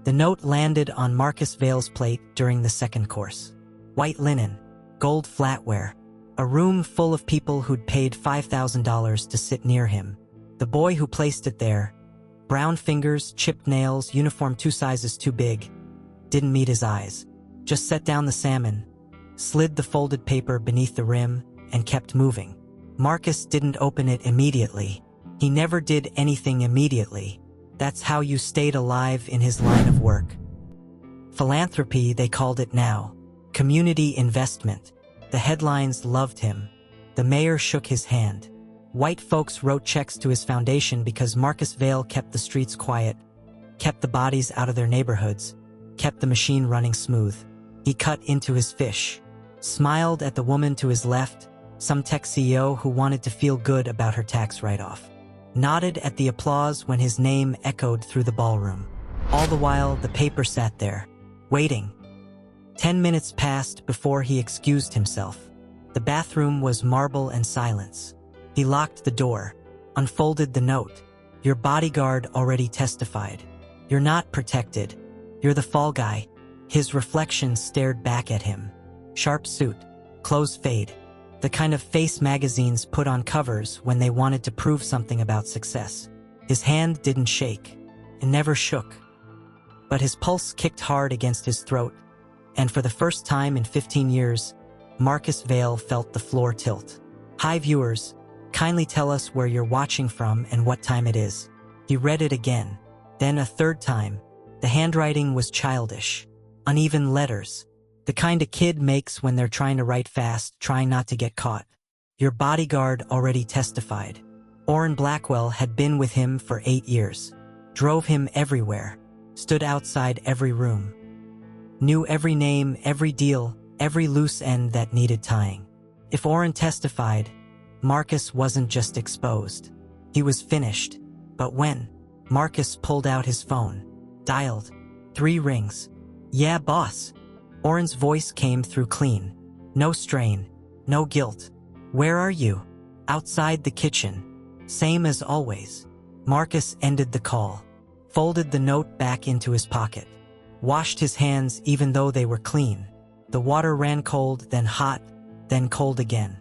The note landed on Marcus Vale's plate during the second course. White linen, gold flatware, a room full of people who'd paid $5,000 to sit near him. The boy who placed it there, brown fingers, chipped nails, uniform 2 sizes too big, didn't meet his eyes. Just set down the salmon, slid the folded paper beneath the rim, and kept moving. Marcus didn't open it immediately. He never did anything immediately. That's how you stayed alive in his line of work. Philanthropy, they called it now. Community investment. The headlines loved him. The mayor shook his hand. White folks wrote checks to his foundation because Marcus Vale kept the streets quiet, kept the bodies out of their neighborhoods, kept the machine running smooth. He cut into his fish, smiled at the woman to his left, some tech CEO who wanted to feel good about her tax write-off, nodded at the applause when his name echoed through the ballroom. All the while, the paper sat there, waiting. 10 minutes passed before he excused himself. The bathroom was marble and silence. He locked the door, unfolded the note. Your bodyguard already testified. You're not protected. You're the fall guy. His reflection stared back at him. Sharp suit, clothes fade. The kind of face magazines put on covers when they wanted to prove something about success. His hand didn't shake. It never shook. But his pulse kicked hard against his throat, and for the first time in 15 years, Marcus Vale felt the floor tilt. Hi viewers, kindly tell us where you're watching from and what time it is. He read it again, then a third time. The handwriting was childish. Uneven letters. The kind a kid makes when they're trying to write fast, trying not to get caught. Your bodyguard already testified. Orrin Blackwell had been with him for 8 years. Drove him everywhere. Stood outside every room. Knew every name, every deal, every loose end that needed tying. If Orrin testified, Marcus wasn't just exposed. He was finished. But when? Marcus pulled out his phone. Dialed. 3 rings. Yeah, boss. Orrin's voice came through clean. No strain. No guilt. Where are you? Outside the kitchen. Same as always. Marcus ended the call. Folded the note back into his pocket. Washed his hands even though they were clean. The water ran cold, then hot, then cold again.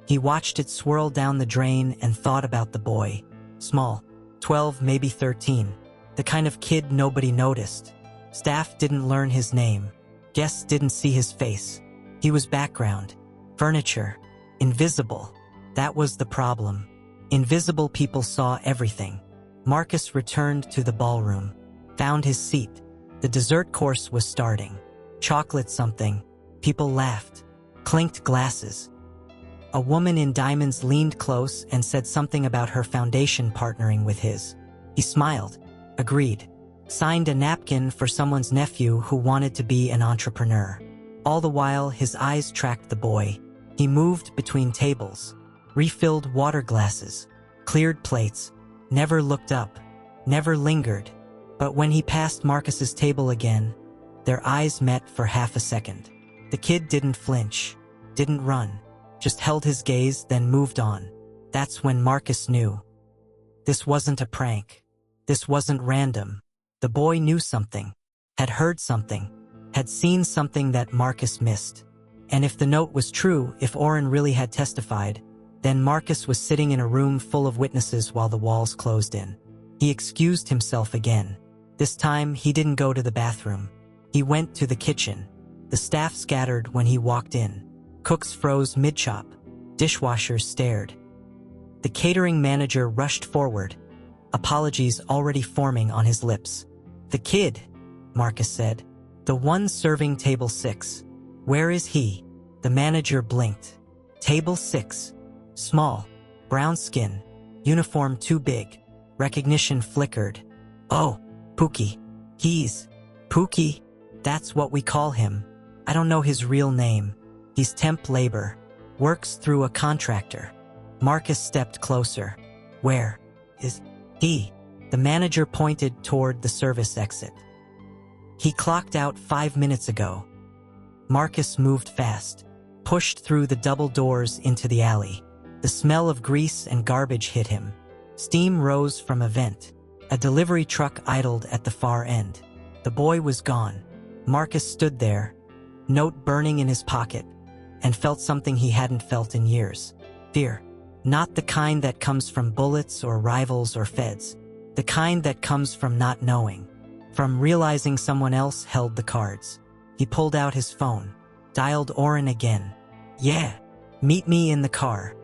He watched it swirl down the drain and thought about the boy. Small. 12, maybe 13. The kind of kid nobody noticed. Staff didn't learn his name. Guests didn't see his face. He was background. Furniture. Invisible. That was the problem. Invisible people saw everything. Marcus returned to the ballroom. Found his seat. The dessert course was starting. Chocolate something. People laughed. Clinked glasses. A woman in diamonds leaned close and said something about her foundation partnering with his. He smiled. Agreed. Signed a napkin for someone's nephew who wanted to be an entrepreneur. All the while, his eyes tracked the boy. He moved between tables. Refilled water glasses. Cleared plates. Never looked up. Never lingered. But when he passed Marcus's table again, their eyes met for half a second. The kid didn't flinch. Didn't run. Just held his gaze, then moved on. That's when Marcus knew. This wasn't a prank. This wasn't random. The boy knew something, had heard something, had seen something that Marcus missed. And if the note was true, if Orrin really had testified, then Marcus was sitting in a room full of witnesses while the walls closed in. He excused himself again. This time, he didn't go to the bathroom. He went to the kitchen. The staff scattered when he walked in. Cooks froze mid-chop. Dishwashers stared. The catering manager rushed forward, apologies already forming on his lips. The kid, Marcus said. The one serving table 6. Where is he? The manager blinked. Table 6. Small. Brown skin. Uniform too big. Recognition flickered. Oh, Pookie. He's... Pookie? That's what we call him. I don't know his real name. He's temp labor. Works through a contractor. Marcus stepped closer. Where is he? The manager pointed toward the service exit. He clocked out 5 minutes ago. Marcus moved fast, pushed through the double doors into the alley. The smell of grease and garbage hit him. Steam rose from a vent. A delivery truck idled at the far end. The boy was gone. Marcus stood there, note burning in his pocket, and felt something he hadn't felt in years. Fear. Not the kind that comes from bullets or rivals or feds. The kind that comes from not knowing. From realizing someone else held the cards. He pulled out his phone, dialed Oren again. "Yeah, meet me in the car.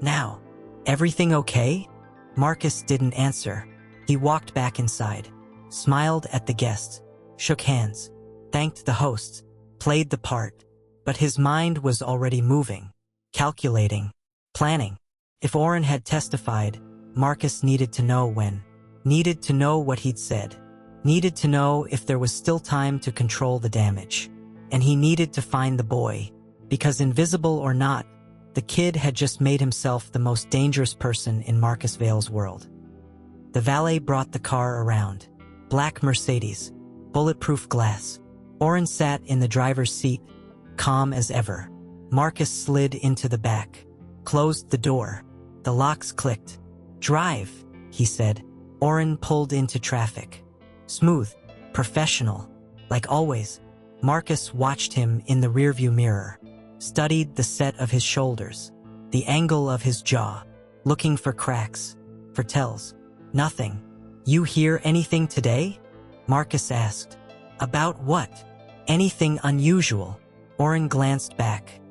Now, everything okay?" Marcus didn't answer. He walked back inside, smiled at the guests, shook hands, thanked the hosts, played the part, but his mind was already moving, calculating, planning. If Oren had testified, Marcus needed to know when, needed to know what he'd said, needed to know if there was still time to control the damage. And he needed to find the boy, because invisible or not, the kid had just made himself the most dangerous person in Marcus Vale's world. The valet brought the car around. Black Mercedes, bulletproof glass. Oren sat in the driver's seat, calm as ever. Marcus slid into the back, closed the door. The locks clicked. "Drive," he said. Oren pulled into traffic. Smooth, professional, like always. Marcus watched him in the rearview mirror, studied the set of his shoulders, the angle of his jaw, looking for cracks, for tells. Nothing. "You hear anything today?" Marcus asked. "About what? Anything unusual?" Oren glanced back.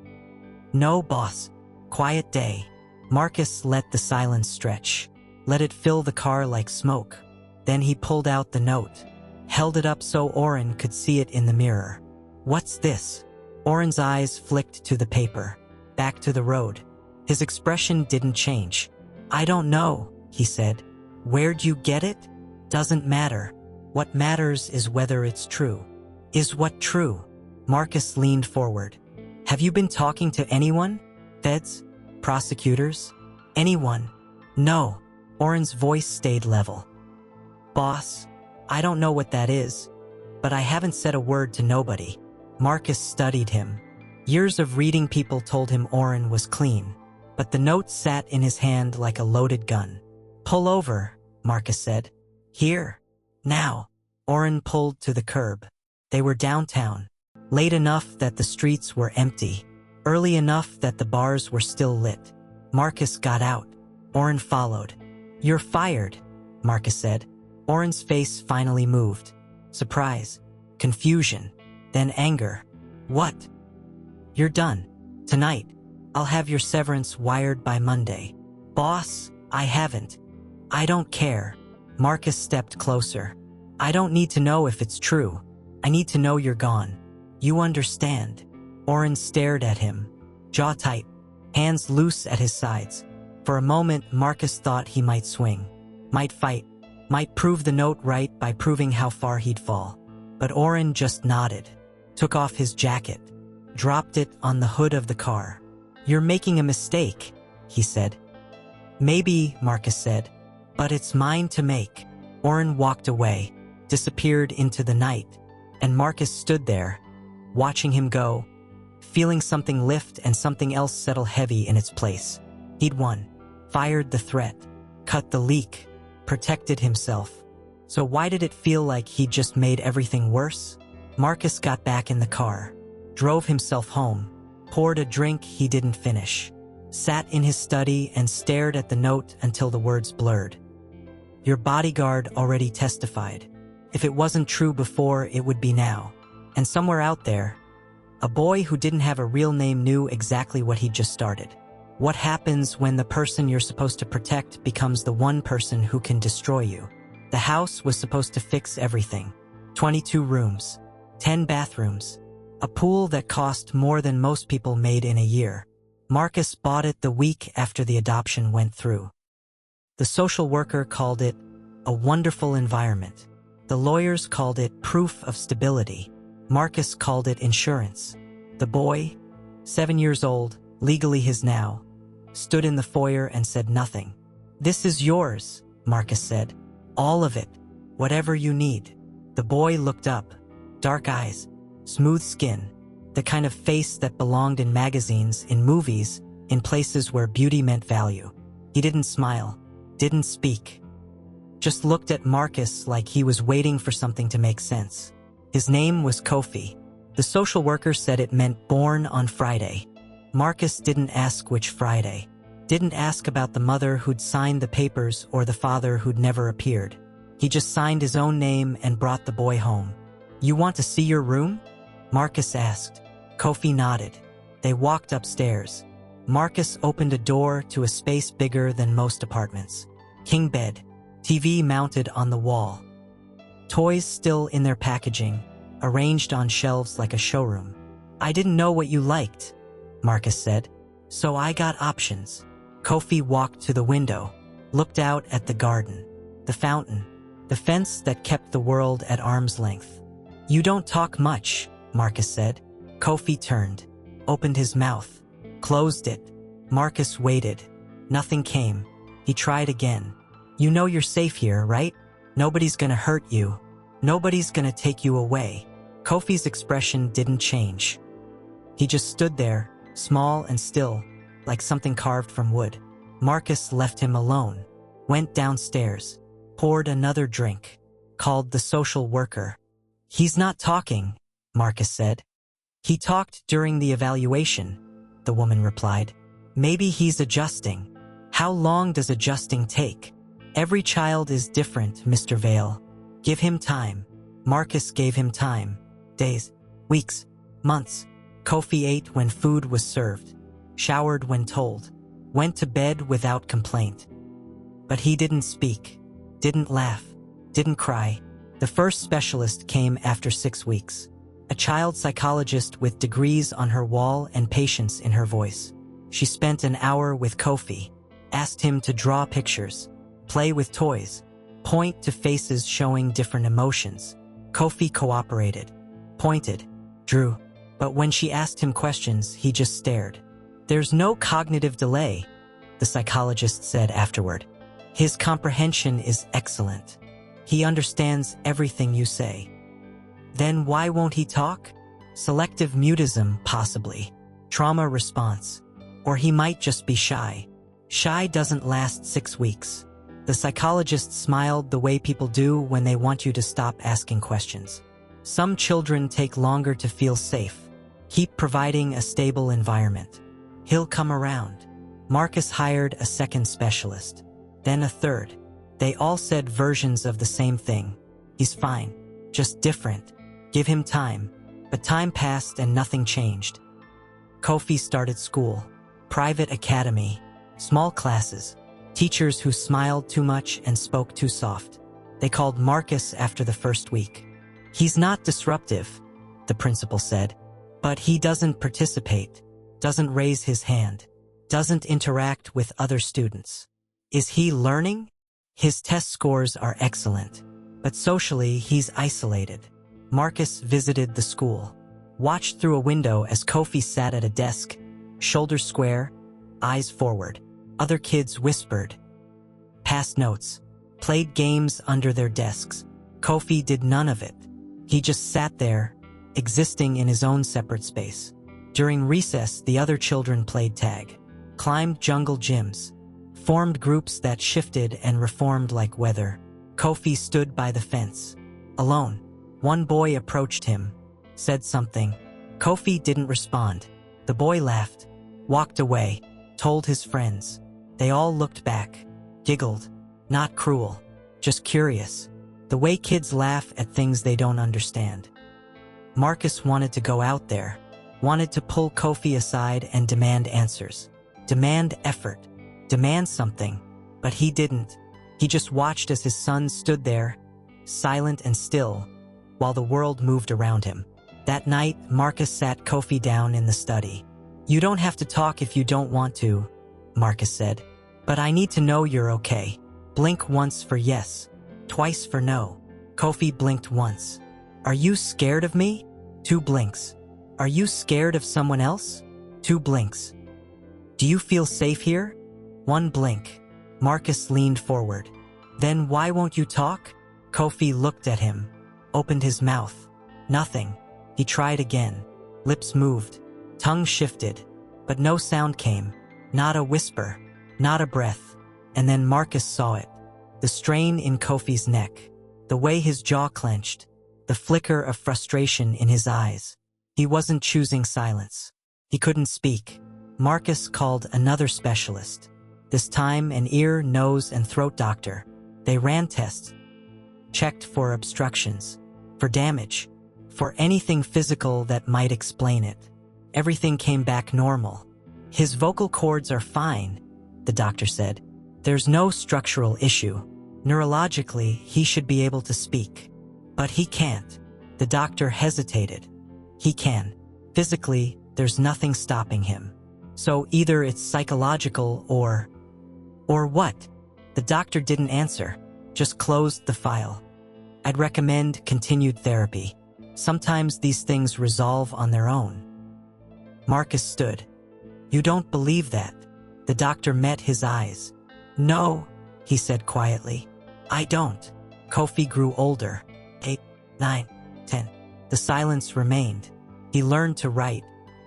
"No, boss. Quiet day." Marcus let the silence stretch, let it fill the car like smoke. Then he pulled out the note, held it up so Oren could see it in the mirror. "What's this?" Oren's eyes flicked to the paper, back to the road. His expression didn't change. "I don't know," he said. "Where'd you get it? Doesn't matter. What matters is whether it's true." "Is what true?" Marcus leaned forward. "Have you been talking to anyone? Feds? Prosecutors? Anyone?" "No." Oren's voice stayed level. "Boss, I don't know what that is, but I haven't said a word to nobody." Marcus studied him. Years of reading people told him Oren was clean, but the note sat in his hand like a loaded gun. "Pull over," Marcus said. "Here. Now." Oren pulled to the curb. They were downtown, late enough that the streets were empty, early enough that the bars were still lit. Marcus got out. Oren followed. "You're fired," Marcus said. Oren's face finally moved. Surprise, confusion, then anger. "What?" "You're done. Tonight. I'll have your severance wired by Monday." "Boss, I haven't." "I don't care." Marcus stepped closer. "I don't need to know if it's true. I need to know you're gone. You understand?" Oren stared at him, jaw tight, hands loose at his sides. For a moment, Marcus thought he might swing, might fight, might prove the note right by proving how far he'd fall. But Oren just nodded, took off his jacket, dropped it on the hood of the car. "You're making a mistake," he said. "Maybe," Marcus said, "but it's mine to make." Oren walked away, disappeared into the night, and Marcus stood there, watching him go, feeling something lift and something else settle heavy in its place. He'd won, fired the threat, cut the leak, protected himself. So why did it feel like he'd just made everything worse? Marcus got back in the car, drove himself home, poured a drink he didn't finish, sat in his study and stared at the note until the words blurred. "Your bodyguard already testified. If it wasn't true before, it would be now." And somewhere out there, a boy who didn't have a real name knew exactly what he'd just started. What happens when the person you're supposed to protect becomes the one person who can destroy you? The house was supposed to fix everything. 22 rooms, 10 bathrooms, a pool that cost more than most people made in a year. Marcus bought it the week after the adoption went through. The social worker called it a wonderful environment. The lawyers called it proof of stability. Marcus called it insurance. The boy, 7 years old, legally his now, stood in the foyer and said nothing. "This is yours," Marcus said. "All of it. Whatever you need." The boy looked up. Dark eyes, smooth skin, the kind of face that belonged in magazines, in movies, in places where beauty meant value. He didn't smile, didn't speak. just looked at Marcus like he was waiting for something to make sense. His name was Kofi. The social worker said it meant born on Friday. Marcus didn't ask which Friday. Didn't ask about the mother who'd signed the papers or the father who'd never appeared. He just signed his own name and brought the boy home. "You want to see your room?" Marcus asked. Kofi nodded. They walked upstairs. Marcus opened a door to a space bigger than most apartments. King bed. TV mounted on the wall. Toys still in their packaging, arranged on shelves like a showroom. "I didn't know what you liked," Marcus said, "so I got options." Kofi walked to the window, looked out at the garden, the fountain, the fence that kept the world at arm's length. "You don't talk much," Marcus said. Kofi turned, opened his mouth, closed it. Marcus waited. Nothing came. He tried again. "You know you're safe here, right? Nobody's gonna hurt you. Nobody's gonna take you away." Kofi's expression didn't change. He just stood there, small and still, like something carved from wood. Marcus left him alone, went downstairs, poured another drink, called the social worker. "He's not talking," Marcus said. "He talked during the evaluation," the woman replied. "Maybe he's adjusting." "How long does adjusting take?" "Every child is different, Mr. Vale. Give him time." Marcus gave him time. Days, weeks, months. Kofi ate when food was served, showered when told, went to bed without complaint. But he didn't speak, didn't laugh, didn't cry. The first specialist came after 6 weeks. A child psychologist with degrees on her wall and patience in her voice. She spent an hour with Kofi, asked him to draw pictures, play with toys, point to faces showing different emotions. Kofi cooperated, pointed, drew. But when she asked him questions, he just stared. "There's no cognitive delay," the psychologist said afterward. "His comprehension is excellent. He understands everything you say." "Then why won't he talk?" "Selective mutism, possibly. Trauma response. Or he might just be shy. Shy doesn't last 6 weeks." The psychologist smiled the way people do when they want you to stop asking questions. "Some children take longer to feel safe. Keep providing a stable environment. He'll come around." Marcus hired a second specialist, then a third. They all said versions of the same thing. "He's fine, just different. Give him time." But time passed and nothing changed. Kofi started school. Private academy. Small classes. Teachers who smiled too much and spoke too soft. They called Marcus after the first week. "He's not disruptive," the principal said. "But he doesn't participate, doesn't raise his hand, doesn't interact with other students. Is he learning? His test scores are excellent, but socially he's isolated." Marcus visited the school, watched through a window as Kofi sat at a desk, shoulders square, eyes forward. Other kids whispered, passed notes, played games under their desks. Kofi did none of it. He just sat there, existing in his own separate space. During recess, the other children played tag, climbed jungle gyms, formed groups that shifted and reformed like weather. Kofi stood by the fence, alone. One boy approached him, said something. Kofi didn't respond. The boy laughed, walked away, told his friends. They all looked back, giggled, not cruel, just curious. The way kids laugh at things they don't understand. Marcus wanted to go out there, wanted to pull Kofi aside and demand answers, demand effort, demand something, but he didn't. He just watched as his son stood there, silent and still, while the world moved around him. That night, Marcus sat Kofi down in the study. "You don't have to talk if you don't want to," Marcus said, "but I need to know you're okay. Blink once for yes, twice for no." Kofi blinked once. "Are you scared of me?" 2 blinks. "Are you scared of someone else?" 2 blinks. "Do you feel safe here?" 1 blink. Marcus leaned forward. "Then why won't you talk?" Kofi looked at him, opened his mouth. Nothing. He tried again. Lips moved. Tongue shifted. But no sound came. Not a whisper. Not a breath. And then Marcus saw it. the strain in Kofi's neck, the way his jaw clenched, the flicker of frustration in his eyes. He wasn't choosing silence. He couldn't speak. Marcus called another specialist, this time an ear, nose, and throat doctor. They ran tests, checked for obstructions, for damage, for anything physical that might explain it. Everything came back normal. His vocal cords are fine, the doctor said. There's no structural issue. Neurologically, he should be able to speak. But he can't. The doctor hesitated. He can. Physically, there's nothing stopping him. So either it's psychological or what? The doctor didn't answer, just closed the file. I'd recommend continued therapy. Sometimes these things resolve on their own. Marcus stood. You don't believe that? The doctor met his eyes. No, he said quietly. I don't. Kofi grew older. 8, 9, 10. The silence remained. He learned to write,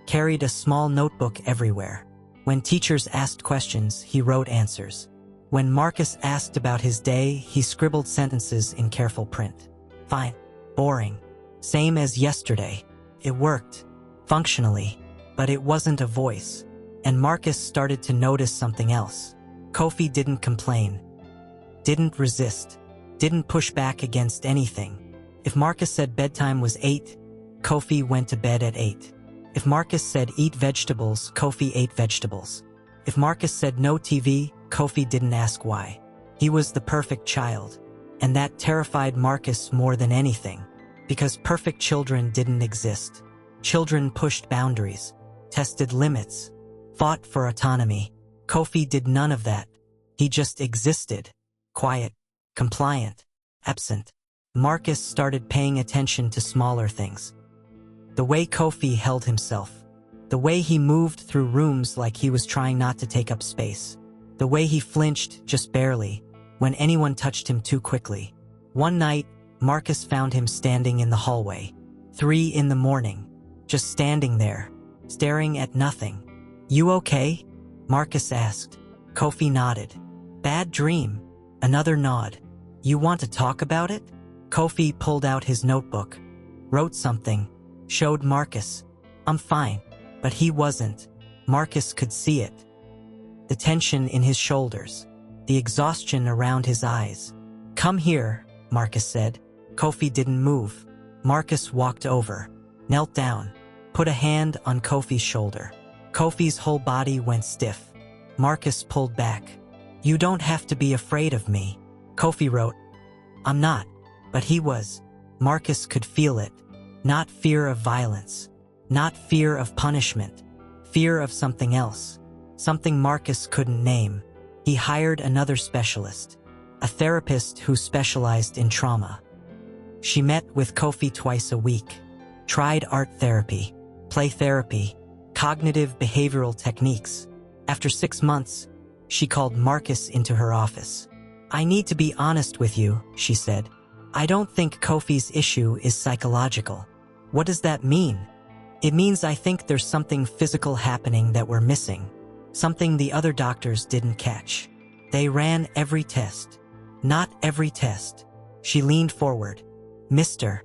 carried a small notebook everywhere. When teachers asked questions, he wrote answers. When Marcus asked about his day, he scribbled sentences in careful print. Fine. Boring. Same as yesterday. It worked. Functionally. But it wasn't a voice. And Marcus started to notice something else. Kofi didn't complain. Didn't resist. Didn't push back against anything. If Marcus said bedtime was 8, Kofi went to bed at 8. If Marcus said eat vegetables, Kofi ate vegetables. If Marcus said no TV, Kofi didn't ask why. He was the perfect child. And that terrified Marcus more than anything. Because perfect children didn't exist. Children pushed boundaries, tested limits, fought for autonomy. Kofi did none of that. He just existed. Quiet, compliant, absent. Marcus started paying attention to smaller things. The way Kofi held himself. The way he moved through rooms like he was trying not to take up space. The way he flinched, just barely, when anyone touched him too quickly. One night, Marcus found him standing in the hallway. 3 in the morning. Just standing there, staring at nothing. You okay? Marcus asked. Kofi nodded. Bad dream. Another nod. You want to talk about it? Kofi pulled out his notebook, wrote something, showed Marcus. I'm fine. But he wasn't. Marcus could see it. The tension in his shoulders, the exhaustion around his eyes. Come here, Marcus said. Kofi didn't move. Marcus walked over, knelt down, put a hand on Kofi's shoulder. Kofi's whole body went stiff. Marcus pulled back. You don't have to be afraid of me. Kofi wrote. I'm not. But he was. Marcus could feel it. Not fear of violence. Not fear of punishment. Fear of something else. Something Marcus couldn't name. He hired another specialist. A therapist who specialized in trauma. She met with Kofi twice a week. Tried art therapy, play therapy, cognitive behavioral techniques. After 6 months, she called Marcus into her office. I need to be honest with you, she said. I don't think Kofi's issue is psychological. What does that mean? It means I think there's something physical happening that we're missing. Something the other doctors didn't catch. They ran every test. Not every test. She leaned forward. Mr.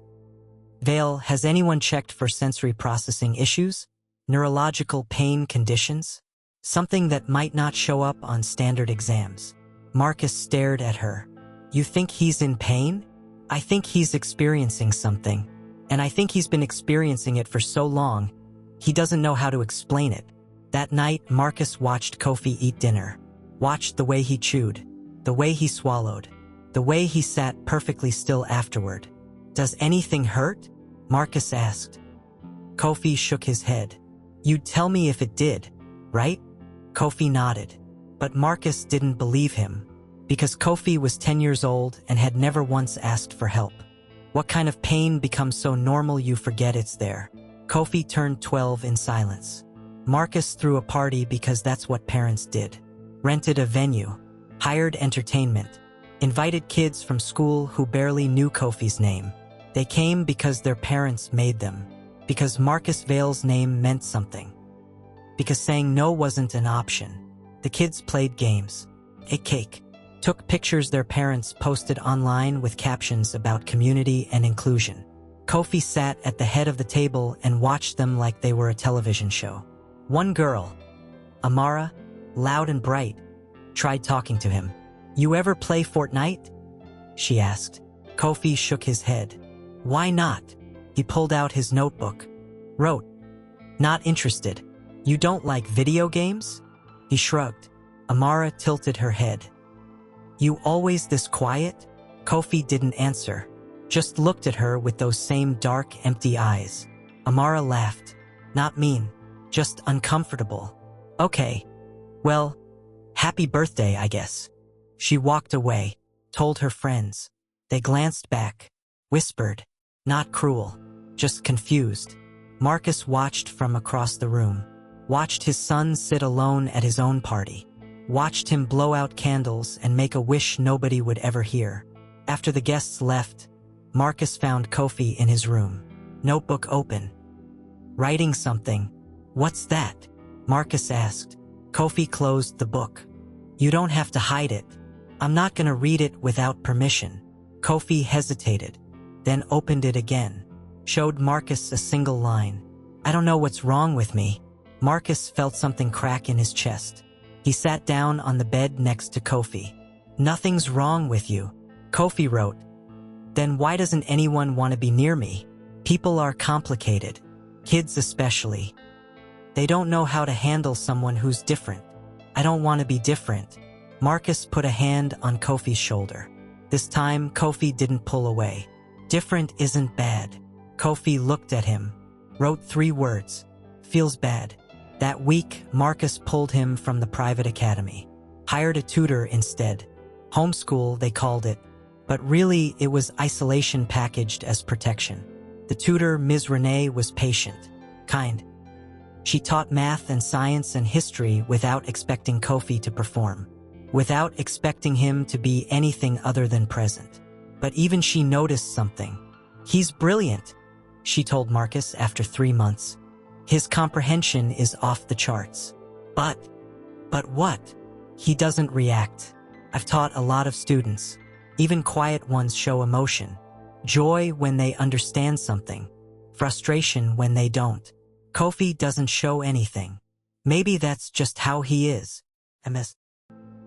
Vale, has anyone checked for sensory processing issues? Neurological pain conditions? Something that might not show up on standard exams. Marcus stared at her. You think he's in pain? I think he's experiencing something. And I think he's been experiencing it for so long, he doesn't know how to explain it. That night, Marcus watched Kofi eat dinner. Watched the way he chewed, the way he swallowed, the way he sat perfectly still afterward. Does anything hurt? Marcus asked. Kofi shook his head. You'd tell me if it did, right? Kofi nodded. But Marcus didn't believe him, because Kofi was 10 years old and had never once asked for help. What kind of pain becomes so normal you forget it's there? Kofi turned 12 in silence. Marcus threw a party because that's what parents did. Rented a venue, hired entertainment, invited kids from school who barely knew Kofi's name. They came because their parents made them, because Marcus Vale's name meant something, because saying no wasn't an option. The kids played games, ate cake, took pictures their parents posted online with captions about community and inclusion. Kofi sat at the head of the table and watched them like they were a television show. One girl, Amara, loud and bright, tried talking to him. "You ever play Fortnite?" she asked. Kofi shook his head. "Why not?" He pulled out his notebook. Wrote, "Not interested." "You don't like video games?" He shrugged. Amara tilted her head. "You always this quiet?" Kofi didn't answer, just looked at her with those same dark, empty eyes. Amara laughed. "Not mean, just uncomfortable." "Okay. Well, happy birthday, I guess." She walked away, told her friends. They glanced back, whispered, "Not cruel, just confused." Marcus watched from across the room, watched his son sit alone at his own party, watched him blow out candles and make a wish nobody would ever hear. After the guests left, Marcus found Kofi in his room, notebook open. Writing something. "What's that?" Marcus asked. Kofi closed the book. "You don't have to hide it. I'm not gonna read it without permission." Kofi hesitated, then opened it again, showed Marcus a single line. "I don't know what's wrong with me." Marcus felt something crack in his chest. He sat down on the bed next to Kofi. "Nothing's wrong with you," Kofi wrote. "Then why doesn't anyone want to be near me? People are complicated, kids especially. They don't know how to handle someone who's different. I don't want to be different." Marcus put a hand on Kofi's shoulder. This time, Kofi didn't pull away. "Different isn't bad." Kofi looked at him, wrote 3 words. "Feels bad." That week, Marcus pulled him from the private academy, hired a tutor instead. Homeschool, they called it. But really, it was isolation packaged as protection. The tutor, Ms. Renee, was patient, kind. She taught math and science and history without expecting Kofi to perform, without expecting him to be anything other than present. But even she noticed something. "He's brilliant," she told Marcus after 3 months. "His comprehension is off the charts. But what? He doesn't react. I've taught a lot of students. Even quiet ones show emotion. Joy when they understand something. Frustration when they don't. Kofi doesn't show anything. Maybe that's just how he is." MS.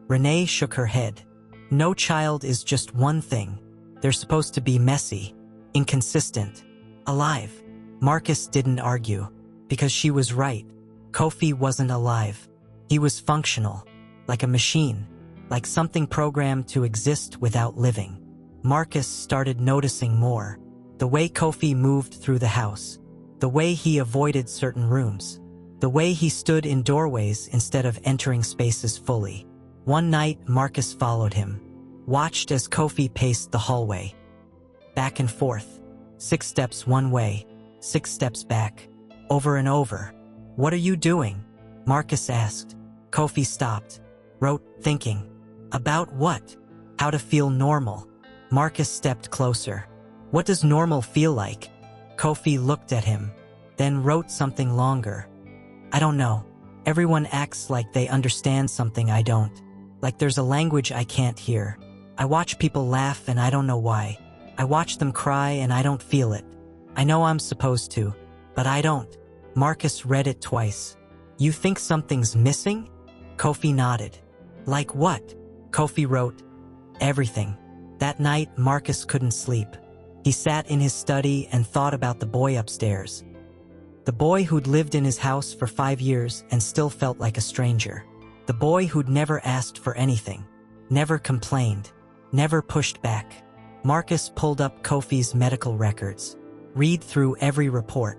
Renee shook her head. "No child is just one thing. They're supposed to be messy, inconsistent, alive." Marcus didn't argue, because she was right. Kofi wasn't alive. He was functional, like a machine, like something programmed to exist without living. Marcus started noticing more. The way Kofi moved through the house, the way he avoided certain rooms, the way he stood in doorways instead of entering spaces fully. One night, Marcus followed him, watched as Kofi paced the hallway. Back and forth, 6 steps one way, 6 steps back, over and over. "What are you doing?" Marcus asked. Kofi stopped, wrote, "Thinking." "About what?" "How to feel normal." Marcus stepped closer. "What does normal feel like?" Kofi looked at him, then wrote something longer. "I don't know. Everyone acts like they understand something I don't. Like there's a language I can't hear. I watch people laugh and I don't know why. I watch them cry and I don't feel it. I know I'm supposed to, but I don't." Marcus read it twice. "You think something's missing?" Kofi nodded. "Like what?" Kofi wrote, "Everything." That night, Marcus couldn't sleep. He sat in his study and thought about the boy upstairs. The boy who'd lived in his house for 5 years and still felt like a stranger. The boy who'd never asked for anything, never complained, never pushed back. Marcus pulled up Kofi's medical records, read through every report,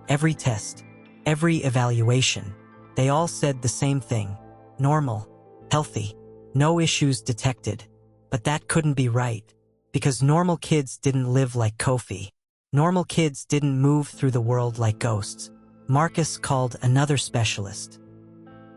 every test, every evaluation. They all said the same thing: normal, healthy, no issues detected. But that couldn't be right, because normal kids didn't live like Kofi. Normal kids didn't move through the world like ghosts. Marcus called another specialist.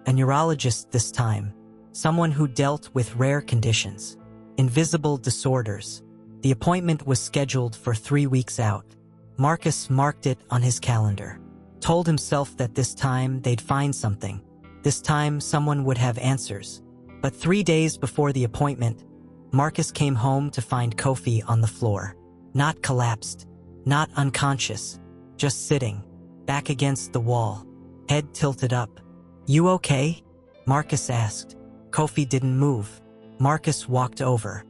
A neurologist this time, someone who dealt with rare conditions, invisible disorders. The appointment was scheduled for 3 weeks out. Marcus marked it on his calendar, told himself that this time they'd find something. This time someone would have answers. But 3 days before the appointment, Marcus came home to find Kofi on the floor. Not collapsed, not unconscious, just sitting, back against the wall, head tilted up. "You okay?" Marcus asked. Kofi didn't move. Marcus walked over,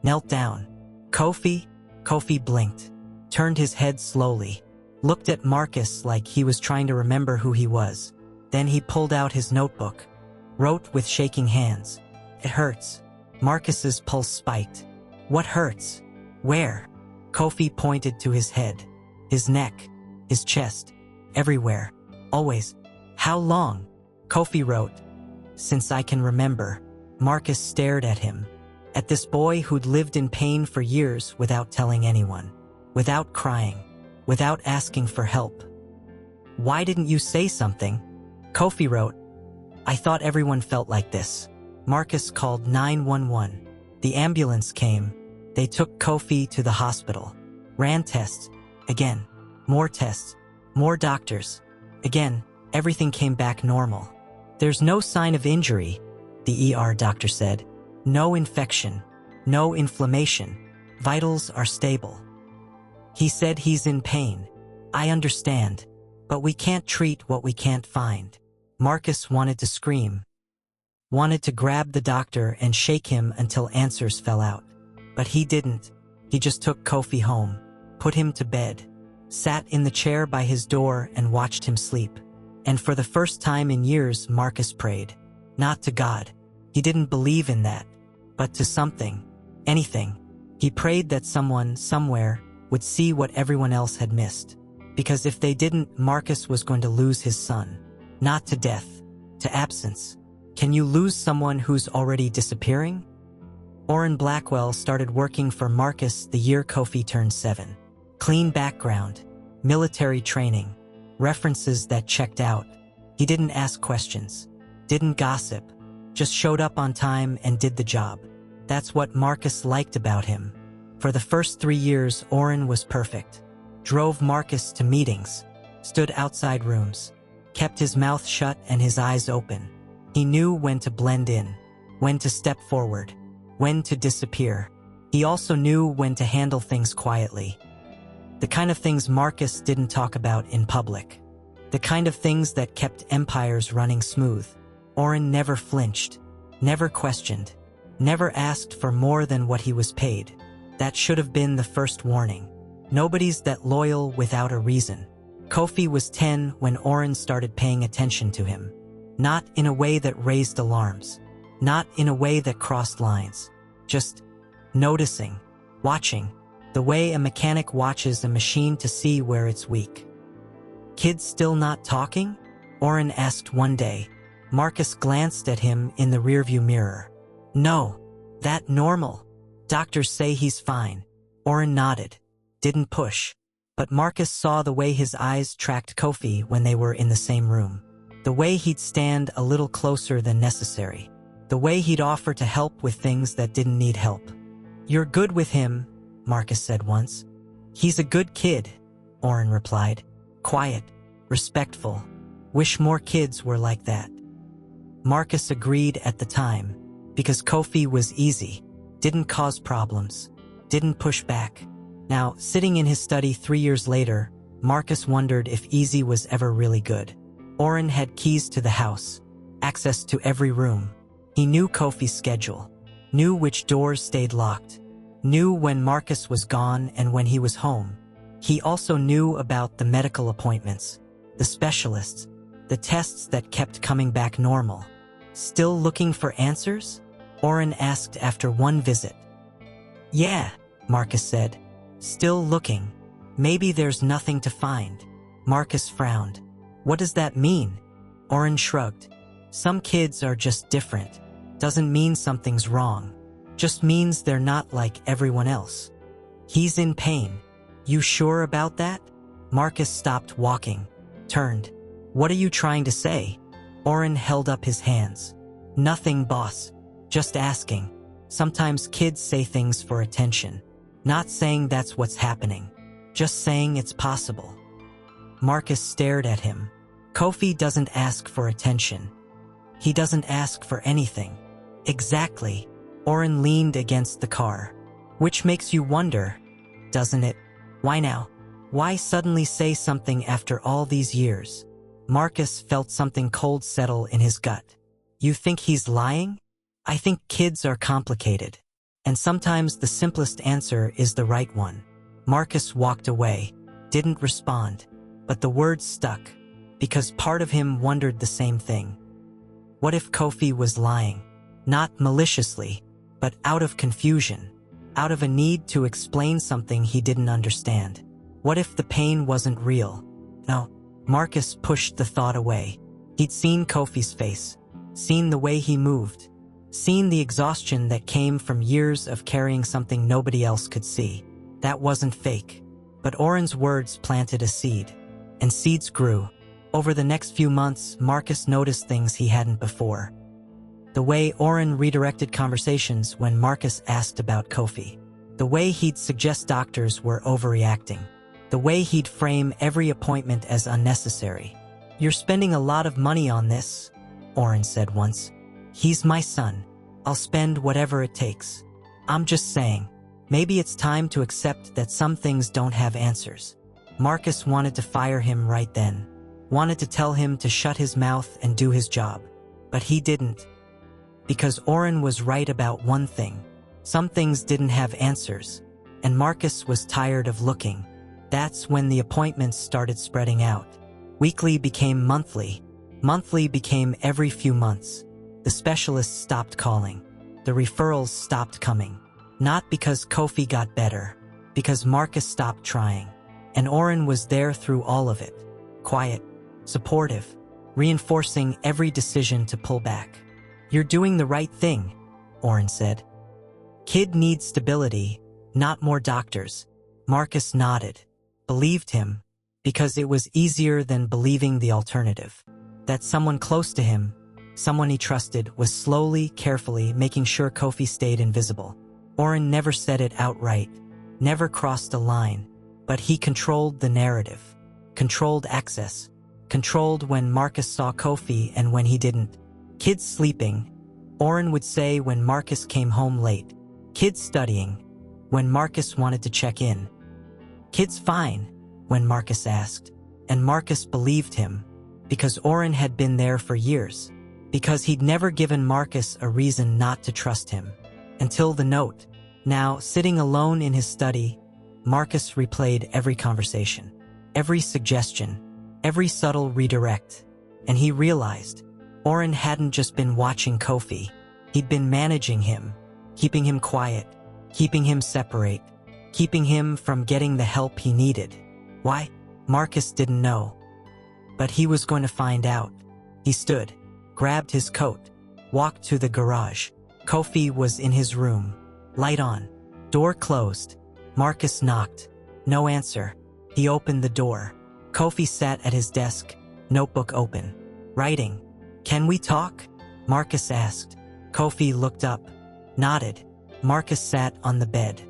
knelt down. "Kofi?" Kofi blinked, turned his head slowly, looked at Marcus like he was trying to remember who he was. Then he pulled out his notebook, wrote with shaking hands. "It hurts." Marcus's pulse spiked. "What hurts? Where?" Kofi pointed to his head, his neck, his chest, everywhere, always. "How long?" Kofi wrote, "Since I can remember." Marcus stared at him, at this boy who'd lived in pain for years without telling anyone, without crying, without asking for help. "Why didn't you say something?" Kofi wrote, "I thought everyone felt like this." Marcus called 911. The ambulance came. They took Kofi to the hospital. Ran tests. Again. More tests. More doctors. Again, everything came back normal. "There's no sign of injury," the ER doctor said. "No infection. No inflammation. Vitals are stable." He said, "He's in pain. I understand. But we can't treat what we can't find." Marcus wanted to scream. Wanted to grab the doctor and shake him until answers fell out. But he didn't. He just took Kofi home, put him to bed, sat in the chair by his door and watched him sleep. And for the first time in years, Marcus prayed. Not to God. He didn't believe in that. But to something. Anything. He prayed that someone, somewhere, would see what everyone else had missed. Because if they didn't, Marcus was going to lose his son. Not to death. To absence. Can you lose someone who's already disappearing? Oren Blackwell started working for Marcus the year Kofi turned 7. Clean background. Military training. References that checked out. He didn't ask questions. Didn't gossip. Just showed up on time and did the job. That's what Marcus liked about him. For the first 3 years, Oren was perfect. Drove Marcus to meetings. Stood outside rooms. Kept his mouth shut and his eyes open. He knew when to blend in. When to step forward. When to disappear. He also knew when to handle things quietly. The kind of things Marcus didn't talk about in public. The kind of things that kept empires running smooth. Oren never flinched. Never questioned. Never asked for more than what he was paid. That should have been the first warning. Nobody's that loyal without a reason. Kofi was 10 when Oren started paying attention to him. Not in a way that raised alarms. Not in a way that crossed lines. Just noticing, watching, the way a mechanic watches a machine to see where it's weak. "Kids still not talking?" Oren asked one day. Marcus glanced at him in the rearview mirror. "No. That normal. Doctors say he's fine." Oren nodded. Didn't push. But Marcus saw the way his eyes tracked Kofi when they were in the same room. The way he'd stand a little closer than necessary. The way he'd offer to help with things that didn't need help. "You're good with him," Marcus said once. "He's a good kid," Oren replied. "Quiet, respectful. Wish more kids were like that." Marcus agreed at the time, because Kofi was easy, didn't cause problems, didn't push back. Now, sitting in his study 3 years later, Marcus wondered if easy was ever really good. Oren had keys to the house, access to every room. He knew Kofi's schedule, knew which doors stayed locked, knew when Marcus was gone and when he was home. He also knew about the medical appointments, the specialists, the tests that kept coming back normal. "Still looking for answers?" Oren asked after one visit. "Yeah," Marcus said. "Still looking. Maybe there's nothing to find." Marcus frowned. "What does that mean?" Oren shrugged. "Some kids are just different. Doesn't mean something's wrong. Just means they're not like everyone else." "He's in pain. You sure about that?" Marcus stopped walking, turned. "What are you trying to say?" Oren held up his hands. "Nothing, boss. Just asking. Sometimes kids say things for attention. Not saying that's what's happening. Just saying it's possible." Marcus stared at him. Kofi doesn't ask for attention. He doesn't ask for anything. Exactly. Oren leaned against the car. Which makes you wonder, doesn't it? Why now? Why suddenly say something after all these years? Marcus felt something cold settle in his gut. You think he's lying? I think kids are complicated. And sometimes the simplest answer is the right one. Marcus walked away, didn't respond, but the words stuck, because part of him wondered the same thing. What if Kofi was lying? Not maliciously, but out of confusion, out of a need to explain something he didn't understand. What if the pain wasn't real? No, Marcus pushed the thought away. He'd seen Kofi's face, seen the way he moved, seen the exhaustion that came from years of carrying something nobody else could see. That wasn't fake. But Oren's words planted a seed, and seeds grew. Over the next few months, Marcus noticed things he hadn't before. The way Oren redirected conversations when Marcus asked about Kofi. The way he'd suggest doctors were overreacting. The way he'd frame every appointment as unnecessary. You're spending a lot of money on this, Oren said once. He's my son. I'll spend whatever it takes. I'm just saying, maybe it's time to accept that some things don't have answers. Marcus wanted to fire him right then. Wanted to tell him to shut his mouth and do his job. But he didn't. Because Oren was right about one thing. Some things didn't have answers. And Marcus was tired of looking. That's when the appointments started spreading out. Weekly became monthly. Monthly became every few months. The specialists stopped calling. The referrals stopped coming. Not because Kofi got better, because Marcus stopped trying. And Oren was there through all of it. Quiet, supportive, reinforcing every decision to pull back. You're doing the right thing, Oren said. Kid needs stability, not more doctors. Marcus nodded, believed him, because it was easier than believing the alternative. That someone close to him, someone he trusted, was slowly, carefully making sure Kofi stayed invisible. Oren never said it outright, never crossed a line, but he controlled the narrative, controlled access, controlled when Marcus saw Kofi and when he didn't. Kids sleeping, Oren would say when Marcus came home late. Kids studying, when Marcus wanted to check in. Kids fine, when Marcus asked. And Marcus believed him, because Oren had been there for years, because he'd never given Marcus a reason not to trust him. Until the note. Now, sitting alone in his study, Marcus replayed every conversation, every suggestion, every subtle redirect, and he realized Oren hadn't just been watching Kofi, he'd been managing him, keeping him quiet, keeping him separate, keeping him from getting the help he needed. Why? Marcus didn't know. But he was going to find out. He stood, grabbed his coat, walked to the garage. Kofi was in his room. Light on. Door closed. Marcus knocked. No answer. He opened the door. Kofi sat at his desk, notebook open. Writing. Can we talk? Marcus asked. Kofi looked up, nodded. Marcus sat on the bed.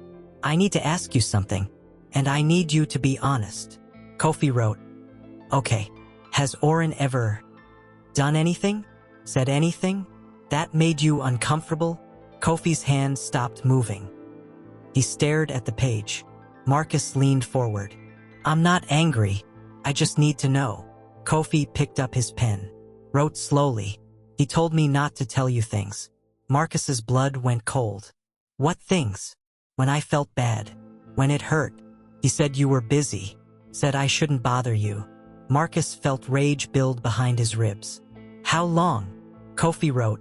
I need to ask you something, and I need you to be honest. Kofi wrote. Okay. Has Oren ever done anything? Said anything? That made you uncomfortable? Kofi's hand stopped moving. He stared at the page. Marcus leaned forward. I'm not angry. I just need to know. Kofi picked up his pen. Wrote slowly. He told me not to tell you things. Marcus's blood went cold. What things? When I felt bad. When it hurt. He said you were busy. Said I shouldn't bother you. Marcus felt rage build behind his ribs. How long? Kofi wrote.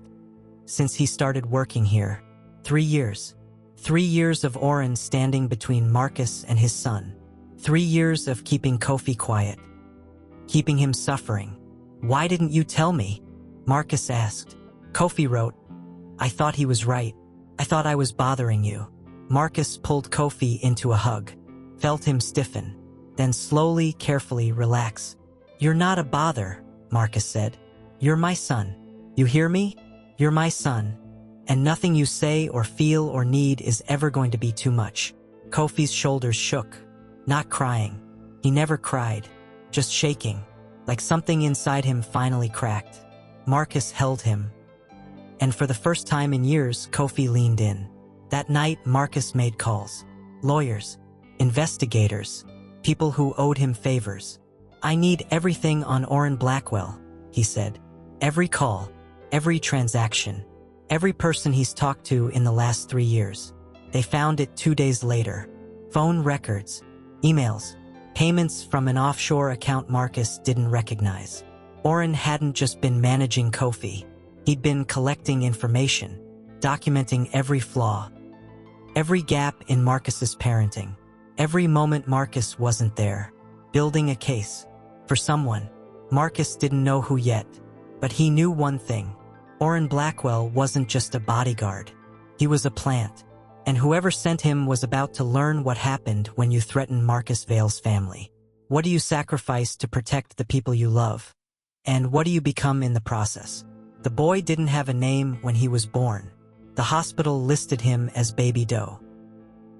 Since he started working here. 3 years. 3 years of Oren standing between Marcus and his son. 3 years of keeping Kofi quiet. Keeping him suffering. Why didn't you tell me? Marcus asked. Kofi wrote. I thought he was right. I thought I was bothering you. Marcus pulled Kofi into a hug. Felt him stiffen. Then slowly, carefully relax. You're not a bother, Marcus said. You're my son. You hear me? You're my son. And nothing you say or feel or need is ever going to be too much. Kofi's shoulders shook. Not crying. He never cried. Just shaking. Like something inside him finally cracked. Marcus held him. And for the first time in years, Kofi leaned in. That night, Marcus made calls. Lawyers, investigators, people who owed him favors. "I need everything on Oren Blackwell," he said. "Every call, every transaction, every person he's talked to in the last 3 years." They found it 2 days later. Phone records, emails, payments from an offshore account Marcus didn't recognize. Oren hadn't just been managing Kofi. He'd been collecting information, documenting every flaw, every gap in Marcus's parenting, every moment Marcus wasn't there, building a case for someone. Marcus didn't know who yet, but he knew one thing. Oren Blackwell wasn't just a bodyguard. He was a plant, and whoever sent him was about to learn what happened when you threaten Marcus Vale's family. What do you sacrifice to protect the people you love? And what do you become in the process? The boy didn't have a name when he was born. The hospital listed him as Baby Doe.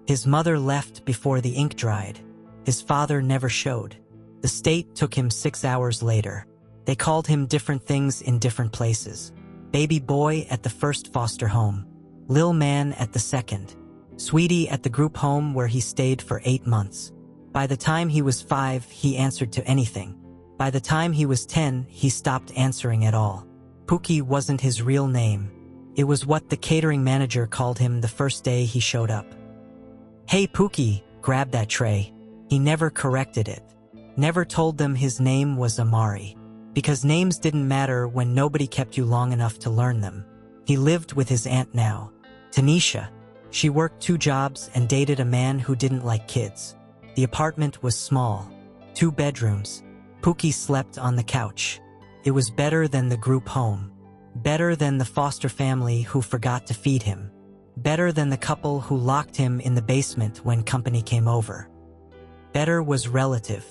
His mother left before the ink dried. His father never showed. The state took him 6 hours later. They called him different things in different places. Baby boy at the first foster home. Lil man at the second. Sweetie at the group home where he stayed for 8 months. By the time he was 5, he answered to anything. By the time he was 10, he stopped answering at all. Pookie wasn't his real name. It was what the catering manager called him the first day he showed up. "Hey Pookie, grab that tray." He never corrected it. Never told them his name was Amari. Because names didn't matter when nobody kept you long enough to learn them. He lived with his aunt now, Tanisha. She worked 2 jobs and dated a man who didn't like kids. The apartment was small, 2 bedrooms. Pookie slept on the couch. It was better than the group home. Better than the foster family who forgot to feed him. Better than the couple who locked him in the basement when company came over. Better was relative.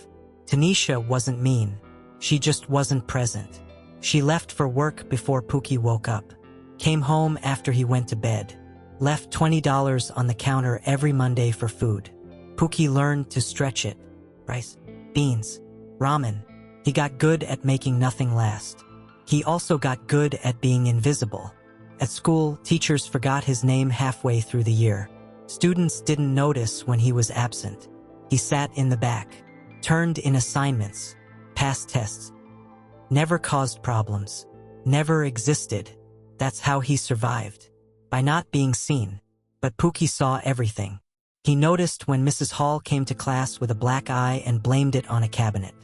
Tanisha wasn't mean. She just wasn't present. She left for work before Pookie woke up. Came home after he went to bed. Left $20 on the counter every Monday for food. Pookie learned to stretch it. Rice, beans, ramen. He got good at making nothing last. He also got good at being invisible. At school, teachers forgot his name halfway through the year. Students didn't notice when he was absent. He sat in the back, turned in assignments, passed tests. Never caused problems. Never existed. That's how he survived. By not being seen. But Pookie saw everything. He noticed when Mrs. Hall came to class with a black eye and blamed it on a cabinet.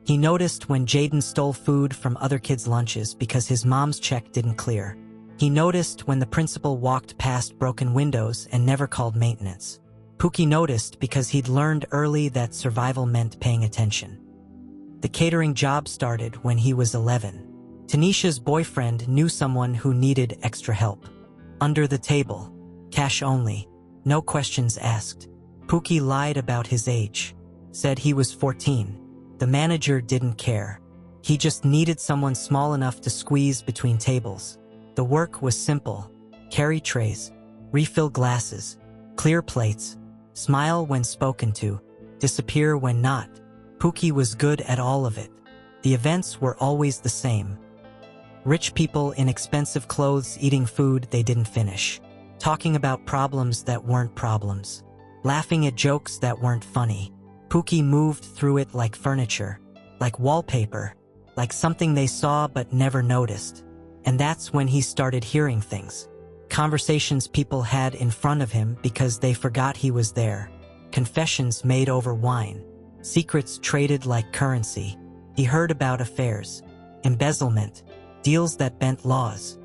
He noticed when Jaden stole food from other kids' lunches because his mom's check didn't clear. He noticed when the principal walked past broken windows and never called maintenance. Pookie noticed because he'd learned early that survival meant paying attention. The catering job started when he was 11. Tanisha's boyfriend knew someone who needed extra help. Under the table. Cash only. No questions asked. Pookie lied about his age. Said he was 14. The manager didn't care. He just needed someone small enough to squeeze between tables. The work was simple. Carry trays. Refill glasses. Clear plates. Smile when spoken to. Disappear when not. Pookie was good at all of it. The events were always the same. Rich people in expensive clothes eating food they didn't finish. Talking about problems that weren't problems. Laughing at jokes that weren't funny. Pookie moved through it like furniture, like wallpaper, like something they saw but never noticed. And that's when he started hearing things. Conversations people had in front of him because they forgot he was there. Confessions made over wine. Secrets traded like currency. He heard about affairs, embezzlement, deals that bent laws.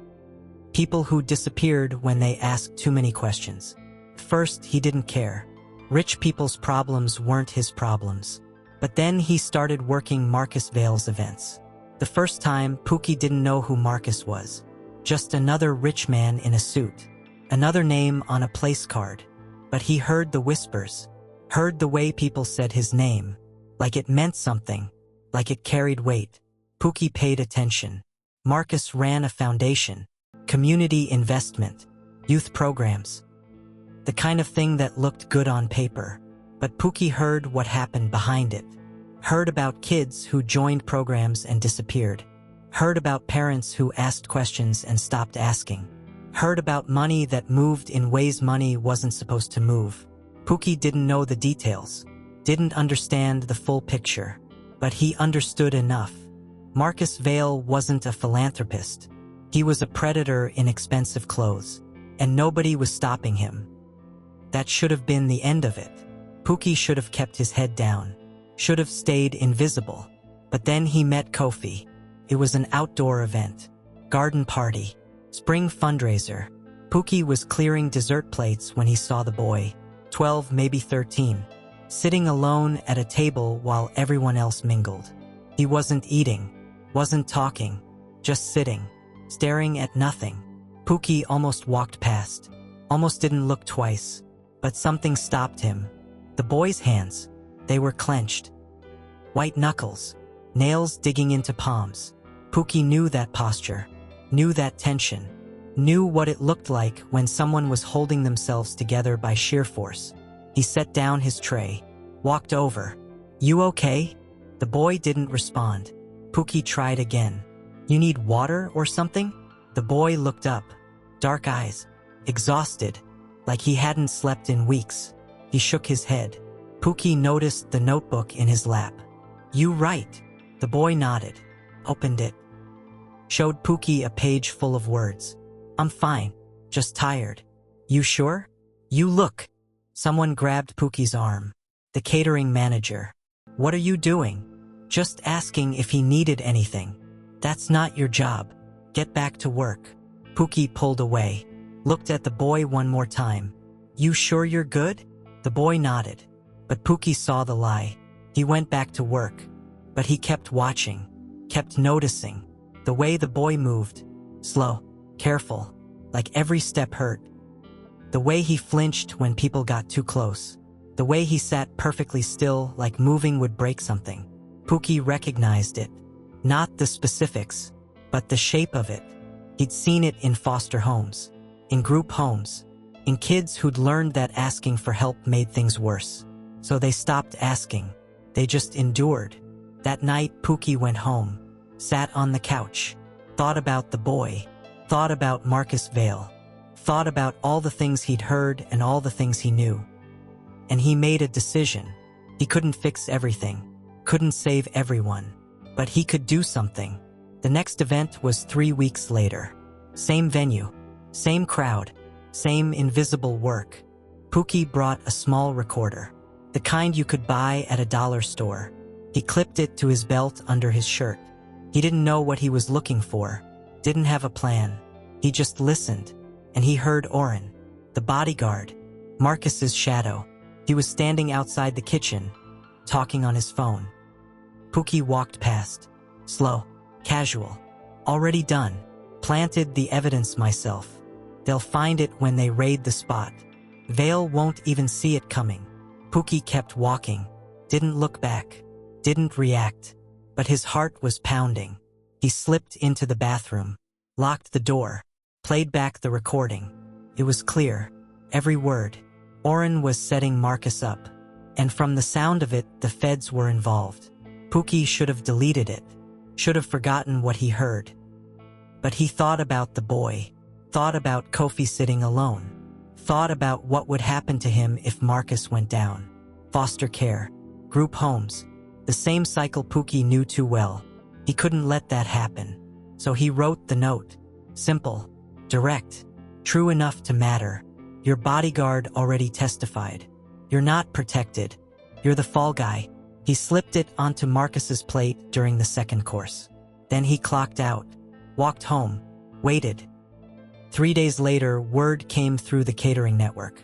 People who disappeared when they asked too many questions. First, he didn't care. Rich people's problems weren't his problems. But then he started working Marcus Vale's events. The first time, Pookie didn't know who Marcus was. Just another rich man in a suit. Another name on a place card. But he heard the whispers. Heard the way people said his name. Like it meant something. Like it carried weight. Pookie paid attention. Marcus ran a foundation. Community investment. Youth programs. The kind of thing that looked good on paper. But Pookie heard what happened behind it. Heard about kids who joined programs and disappeared. Heard about parents who asked questions and stopped asking. Heard about money that moved in ways money wasn't supposed to move. Pookie didn't know the details, didn't understand the full picture, but he understood enough. Marcus Vale wasn't a philanthropist. He was a predator in expensive clothes, and nobody was stopping him. That should have been the end of it. Pookie should have kept his head down, should have stayed invisible. But then he met Kofi. It was an outdoor event, garden party, spring fundraiser. Pookie was clearing dessert plates when he saw the boy, 12, maybe 13, sitting alone at a table while everyone else mingled. He wasn't eating, wasn't talking, just sitting, staring at nothing. Pookie almost walked past, almost didn't look twice, but something stopped him. The boy's hands, they were clenched. White knuckles, nails digging into palms. Pookie knew that posture, knew that tension, knew what it looked like when someone was holding themselves together by sheer force. He set down his tray, walked over. "You okay?" The boy didn't respond. Pookie tried again. "You need water or something?" The boy looked up, dark eyes, exhausted, like he hadn't slept in weeks. He shook his head. Pookie noticed the notebook in his lap. "You write?" The boy nodded, opened it, showed Pookie a page full of words. "I'm fine, just tired." "You sure?" "You look." Someone grabbed Pookie's arm. The catering manager. "What are you doing?" "Just asking if he needed anything." "That's not your job. Get back to work." Pookie pulled away, looked at the boy one more time. "You sure you're good?" The boy nodded, but Pookie saw the lie. He went back to work, but he kept watching, kept noticing. The way the boy moved, slow, careful, like every step hurt. The way he flinched when people got too close. The way he sat perfectly still, like moving would break something. Pookie recognized it. Not the specifics, but the shape of it. He'd seen it in foster homes, in group homes, in kids who'd learned that asking for help made things worse. So they stopped asking. They just endured. That night, Pookie went home, sat on the couch, thought about the boy, thought about Marcus Vale, thought about all the things he'd heard and all the things he knew. And he made a decision. He couldn't fix everything, couldn't save everyone, but he could do something. The next event was 3 weeks later. Same venue, same crowd, same invisible work. Pookie brought a small recorder, the kind you could buy at a dollar store. He clipped it to his belt under his shirt. He didn't know what he was looking for, didn't have a plan. He just listened, and he heard Oren, the bodyguard, Marcus's shadow. He was standing outside the kitchen, talking on his phone. Pookie walked past, slow, casual. "Already done. Planted the evidence myself. They'll find it when they raid the spot. Vale won't even see it coming." Pookie kept walking, didn't look back, didn't react, but his heart was pounding. He slipped into the bathroom, locked the door, played back the recording. It was clear, every word. Oren was setting Marcus up, and from the sound of it, the feds were involved. Pookie should have deleted it, should have forgotten what he heard. But he thought about the boy, thought about Kofi sitting alone, thought about what would happen to him if Marcus went down. Foster care, group homes, the same cycle Pookie knew too well. He couldn't let that happen. So he wrote the note. Simple, direct, true enough to matter. Your bodyguard already testified. You're not protected. You're the fall guy. He slipped it onto Marcus's plate during the second course. Then he clocked out, walked home, waited. 3 days later, word came through the catering network.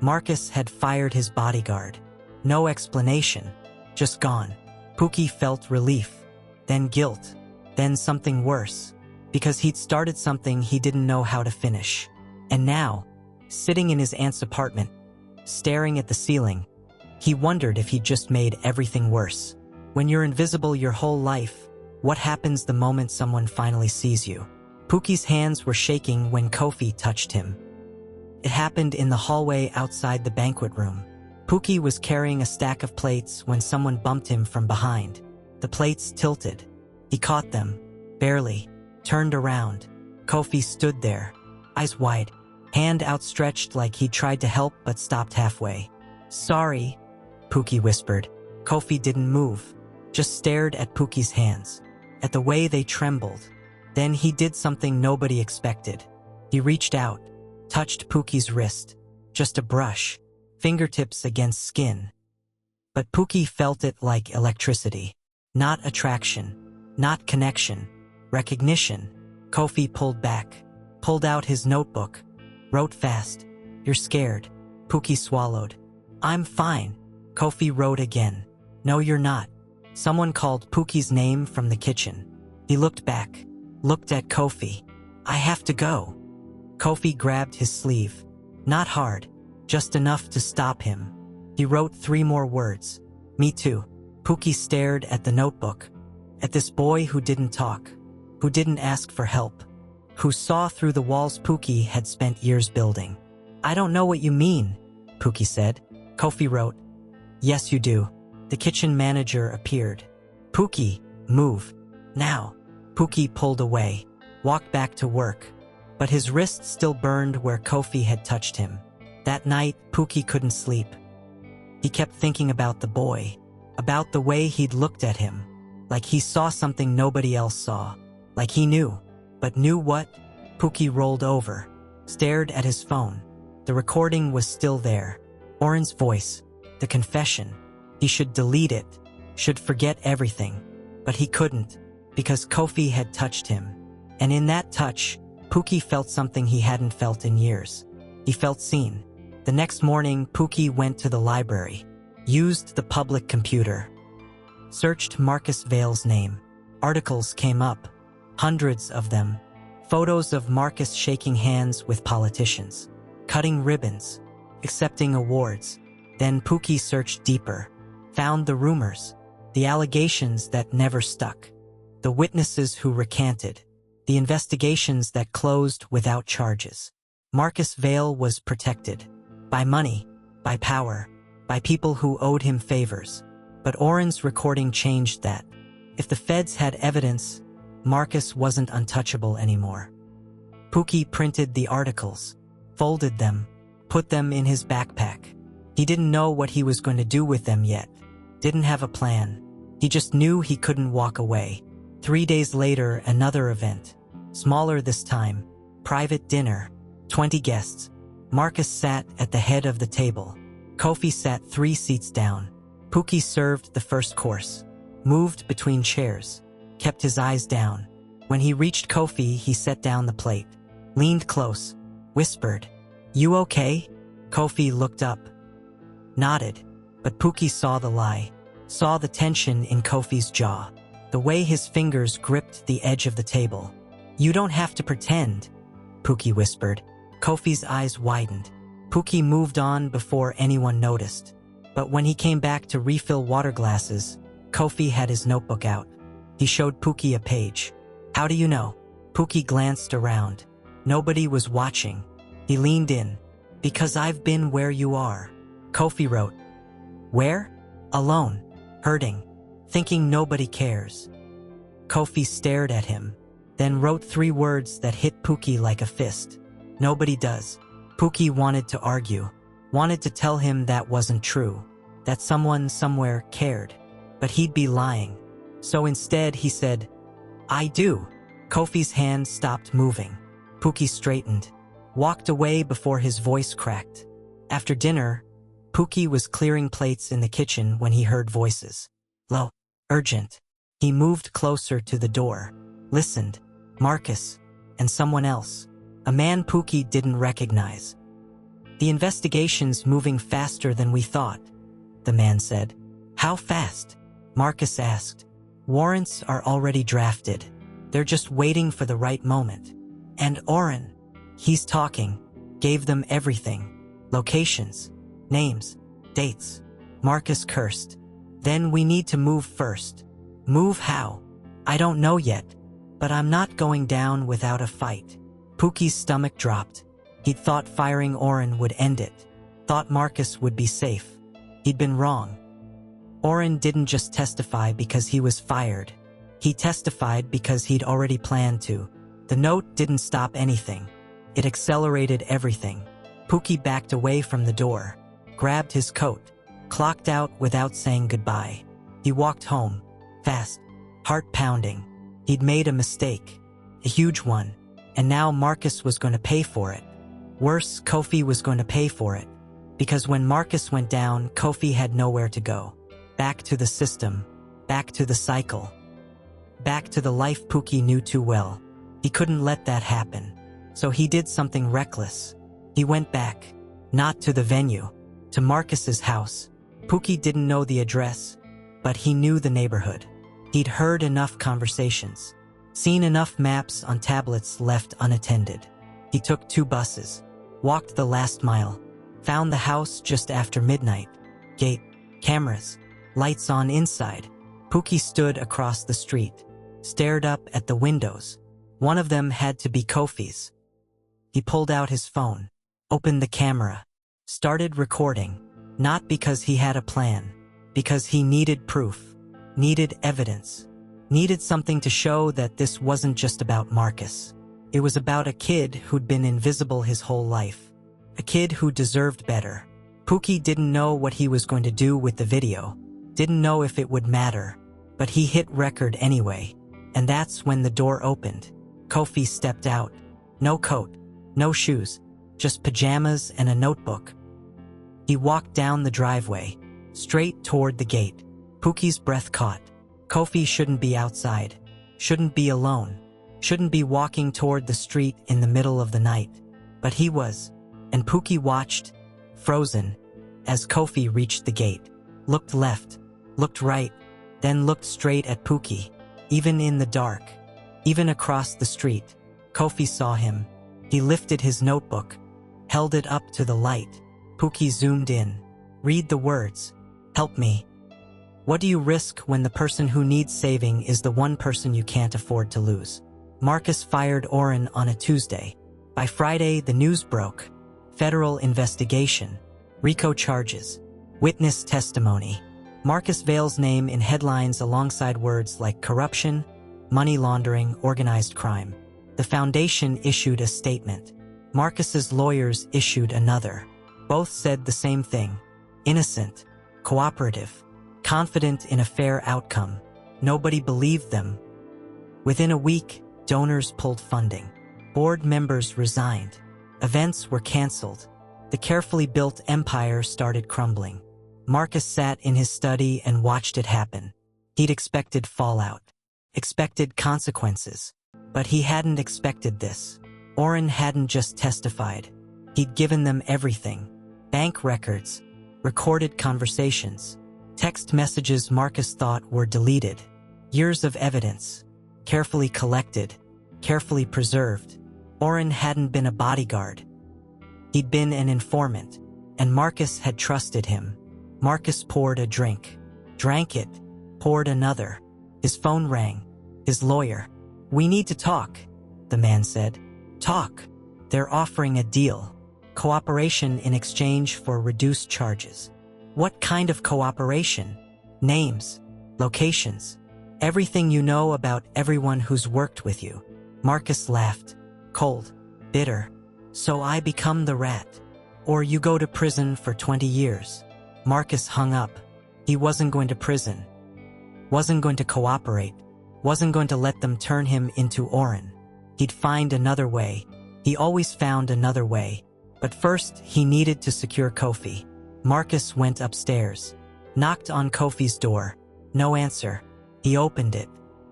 Marcus had fired his bodyguard. No explanation, just gone. Pookie felt relief, then guilt, then something worse, because he'd started something he didn't know how to finish. And now, sitting in his aunt's apartment, staring at the ceiling, he wondered if he'd just made everything worse. When you're invisible your whole life, what happens the moment someone finally sees you? Pookie's hands were shaking when Kofi touched him. It happened in the hallway outside the banquet room. Pookie was carrying a stack of plates when someone bumped him from behind. The plates tilted. He caught them, barely, turned around. Kofi stood there, eyes wide, hand outstretched like he tried to help but stopped halfway. "Sorry," Pookie whispered. Kofi didn't move, just stared at Pookie's hands, at the way they trembled. Then he did something nobody expected. He reached out, touched Pookie's wrist, just a brush, fingertips against skin. But Pookie felt it like electricity. Not attraction, not connection, recognition. Kofi pulled back, pulled out his notebook, wrote fast. "You're scared." Pookie swallowed. "I'm fine." Kofi wrote again. "No, you're not." Someone called Pookie's name from the kitchen. He looked back, looked at Kofi. "I have to go." Kofi grabbed his sleeve. Not hard, just enough to stop him. He wrote 3 more words. "Me too." Pookie stared at the notebook, at this boy who didn't talk, who didn't ask for help, who saw through the walls Pookie had spent years building. "I don't know what you mean," Pookie said. Kofi wrote, "Yes, you do." The kitchen manager appeared. "Pookie, move. Now." Pookie pulled away, walked back to work, but his wrist still burned where Kofi had touched him. That night, Pookie couldn't sleep. He kept thinking about the boy, about the way he'd looked at him, like he saw something nobody else saw, like he knew. But knew what? Pookie rolled over, stared at his phone. The recording was still there. Oren's voice, the confession. He should delete it, should forget everything. But he couldn't, because Kofi had touched him. And in that touch, Pookie felt something he hadn't felt in years. He felt seen. The next morning, Pookie went to the library, used the public computer, searched Marcus Vale's name. Articles came up, hundreds of them. Photos of Marcus shaking hands with politicians, cutting ribbons, accepting awards. Then Pookie searched deeper, found the rumors, the allegations that never stuck, the witnesses who recanted, the investigations that closed without charges. Marcus Vale was protected. By money, by power, by people who owed him favors. But Oren's recording changed that. If the feds had evidence, Marcus wasn't untouchable anymore. Pookie printed the articles, folded them, put them in his backpack. He didn't know what he was going to do with them yet. Didn't have a plan. He just knew he couldn't walk away. 3 days later, another event. Smaller this time. Private dinner. 20 guests. Marcus sat at the head of the table. Kofi sat 3 seats down. Pookie served the first course. Moved between chairs. Kept his eyes down. When he reached Kofi, he set down the plate. Leaned close. Whispered, "You okay?" Kofi looked up. Nodded. But Pookie saw the lie. Saw the tension in Kofi's jaw. The way his fingers gripped the edge of the table. "You don't have to pretend," Pookie whispered. Kofi's eyes widened. Pookie moved on before anyone noticed. But when he came back to refill water glasses, Kofi had his notebook out. He showed Pookie a page. "How do you know?" Pookie glanced around. Nobody was watching. He leaned in. "Because I've been where you are." Kofi wrote. "Where?" "Alone. Hurting. Thinking nobody cares." Kofi stared at him, then wrote 3 words that hit Pookie like a fist. "Nobody does." Pookie wanted to argue, wanted to tell him that wasn't true, that someone somewhere cared, but he'd be lying. So instead he said, "I do." Kofi's hand stopped moving. Pookie straightened, walked away before his voice cracked. After dinner, Pookie was clearing plates in the kitchen when he heard voices. Low, urgent. He moved closer to the door, listened. Marcus, and someone else. A man Pookie didn't recognize. "The investigation's moving faster than we thought," the man said. "How fast?" Marcus asked. "Warrants are already drafted. They're just waiting for the right moment." And Oren, he's talking, gave them everything. Locations, names, dates. Marcus cursed. "Then we need to move first." "Move how?" "I don't know yet, but I'm not going down without a fight." Pookie's stomach dropped. He'd thought firing Oren would end it. Thought Marcus would be safe. He'd been wrong. Oren didn't just testify because he was fired. He testified because he'd already planned to. The note didn't stop anything. It accelerated everything. Pookie backed away from the door, grabbed his coat, clocked out without saying goodbye. He walked home, fast, heart pounding. He'd made a mistake, a huge one, and now Marcus was going to pay for it. Worse, Kofi was going to pay for it. Because when Marcus went down, Kofi had nowhere to go. Back to the system, back to the cycle, back to the life Pookie knew too well. He couldn't let that happen. So he did something reckless. He went back, not to the venue, to Marcus's house. Pookie didn't know the address, but he knew the neighborhood. He'd heard enough conversations, seen enough maps on tablets left unattended. He took 2 buses, walked the last mile, found the house just after midnight. Gate, cameras, lights on inside. Pookie stood across the street, stared up at the windows. One of them had to be Kofi's. He pulled out his phone, opened the camera, started recording, not because he had a plan, because he needed proof, needed evidence, needed something to show that this wasn't just about Marcus. It was about a kid who'd been invisible his whole life, a kid who deserved better. Pookie didn't know what he was going to do with the video, didn't know if it would matter, but he hit record anyway. And that's when the door opened. Kofi stepped out. No coat, no shoes, just pajamas and a notebook. He walked down the driveway, straight toward the gate. Pookie's breath caught. Kofi shouldn't be outside, shouldn't be alone, shouldn't be walking toward the street in the middle of the night. But he was, and Pookie watched, frozen, as Kofi reached the gate, looked left, looked right, then looked straight at Pookie. Even in the dark, even across the street, Kofi saw him. He lifted his notebook, held it up to the light. Pookie zoomed in. Read the words. Help me. What do you risk when the person who needs saving is the one person you can't afford to lose? Marcus fired Oren on a Tuesday. By Friday, the news broke. Federal investigation. RICO charges. Witness testimony. Marcus Vale's name in headlines alongside words like corruption, money laundering, organized crime. The foundation issued a statement. Marcus's lawyers issued another. Both said the same thing. Innocent, cooperative, confident in a fair outcome. Nobody believed them. Within a week, donors pulled funding. Board members resigned. Events were canceled. The carefully built empire started crumbling. Marcus sat in his study and watched it happen. He'd expected fallout, expected consequences, but he hadn't expected this. Oren hadn't just testified. He'd given them everything. Bank records, recorded conversations, text messages Marcus thought were deleted. Years of evidence, carefully collected, carefully preserved. Oren hadn't been a bodyguard. He'd been an informant, and Marcus had trusted him. Marcus poured a drink, drank it, poured another. His phone rang. His lawyer. "We need to talk," the man said. "Talk. They're offering a deal. Cooperation in exchange for reduced charges." "What kind of cooperation?" "Names, locations, everything you know about everyone who's worked with you." Marcus laughed, cold, bitter. "So I become the rat, or you go to prison for 20 years. Marcus hung up. He wasn't going to prison. Wasn't going to cooperate. Wasn't going to let them turn him into Oren. He'd find another way. He always found another way. But first, he needed to secure Kofi. Marcus went upstairs, knocked on Kofi's door. No answer. He opened it.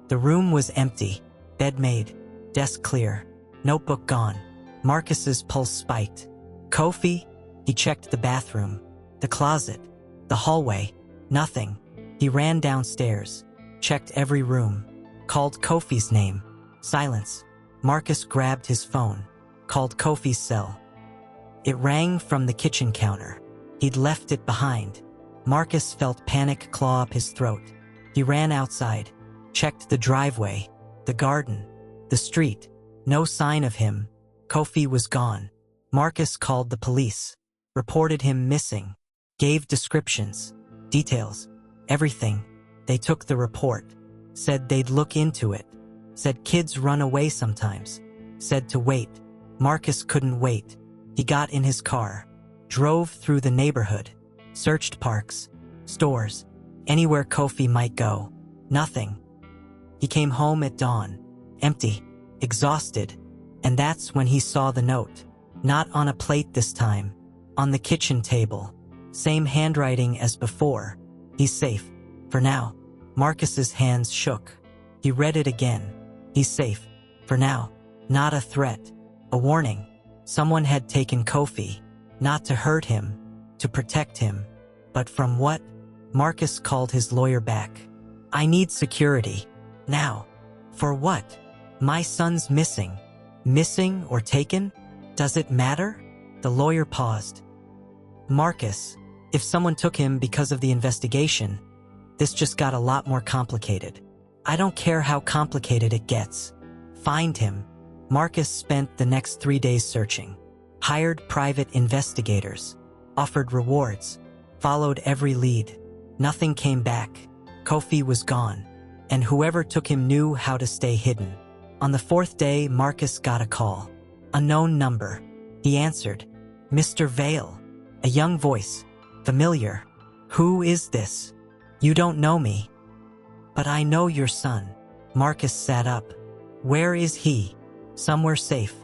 The room was empty. Bed made. Desk clear. Notebook gone. Marcus's pulse spiked. "Kofi?" He checked the bathroom, the closet, the hallway. Nothing. He ran downstairs, checked every room, called Kofi's name. Silence. Marcus grabbed his phone, called Kofi's cell. It rang from the kitchen counter. He'd left it behind. Marcus felt panic claw up his throat. He ran outside, checked the driveway, the garden, the street. No sign of him. Kofi was gone. Marcus called the police, reported him missing, gave descriptions, details, everything. They took the report, said they'd look into it, said kids run away sometimes, said to wait. Marcus couldn't wait. He got in his car, drove through the neighborhood, searched parks, stores, anywhere Kofi might go. Nothing. He came home at dawn, empty, exhausted, and that's when he saw the note. Not on a plate this time, on the kitchen table. Same handwriting as before. He's safe. For now. Marcus's hands shook. He read it again. He's safe. For now. Not a threat. A warning. Someone had taken Kofi. Not to hurt him. To protect him. But from what? Marcus called his lawyer back. I need security. Now. For what? My son's missing. Missing or taken? Does it matter? The lawyer paused. Marcus, if someone took him because of the investigation, this just got a lot more complicated. I don't care how complicated it gets. Find him. Marcus spent the next 3 days searching. Hired private investigators. Offered rewards. Followed every lead. Nothing came back. Kofi was gone. And whoever took him knew how to stay hidden. On the 4th day, Marcus got a call. Unknown number. He answered. Mr. Vale. A young voice. Familiar. Who is this? You don't know me. But I know your son. Marcus sat up. Where is he? Somewhere safe.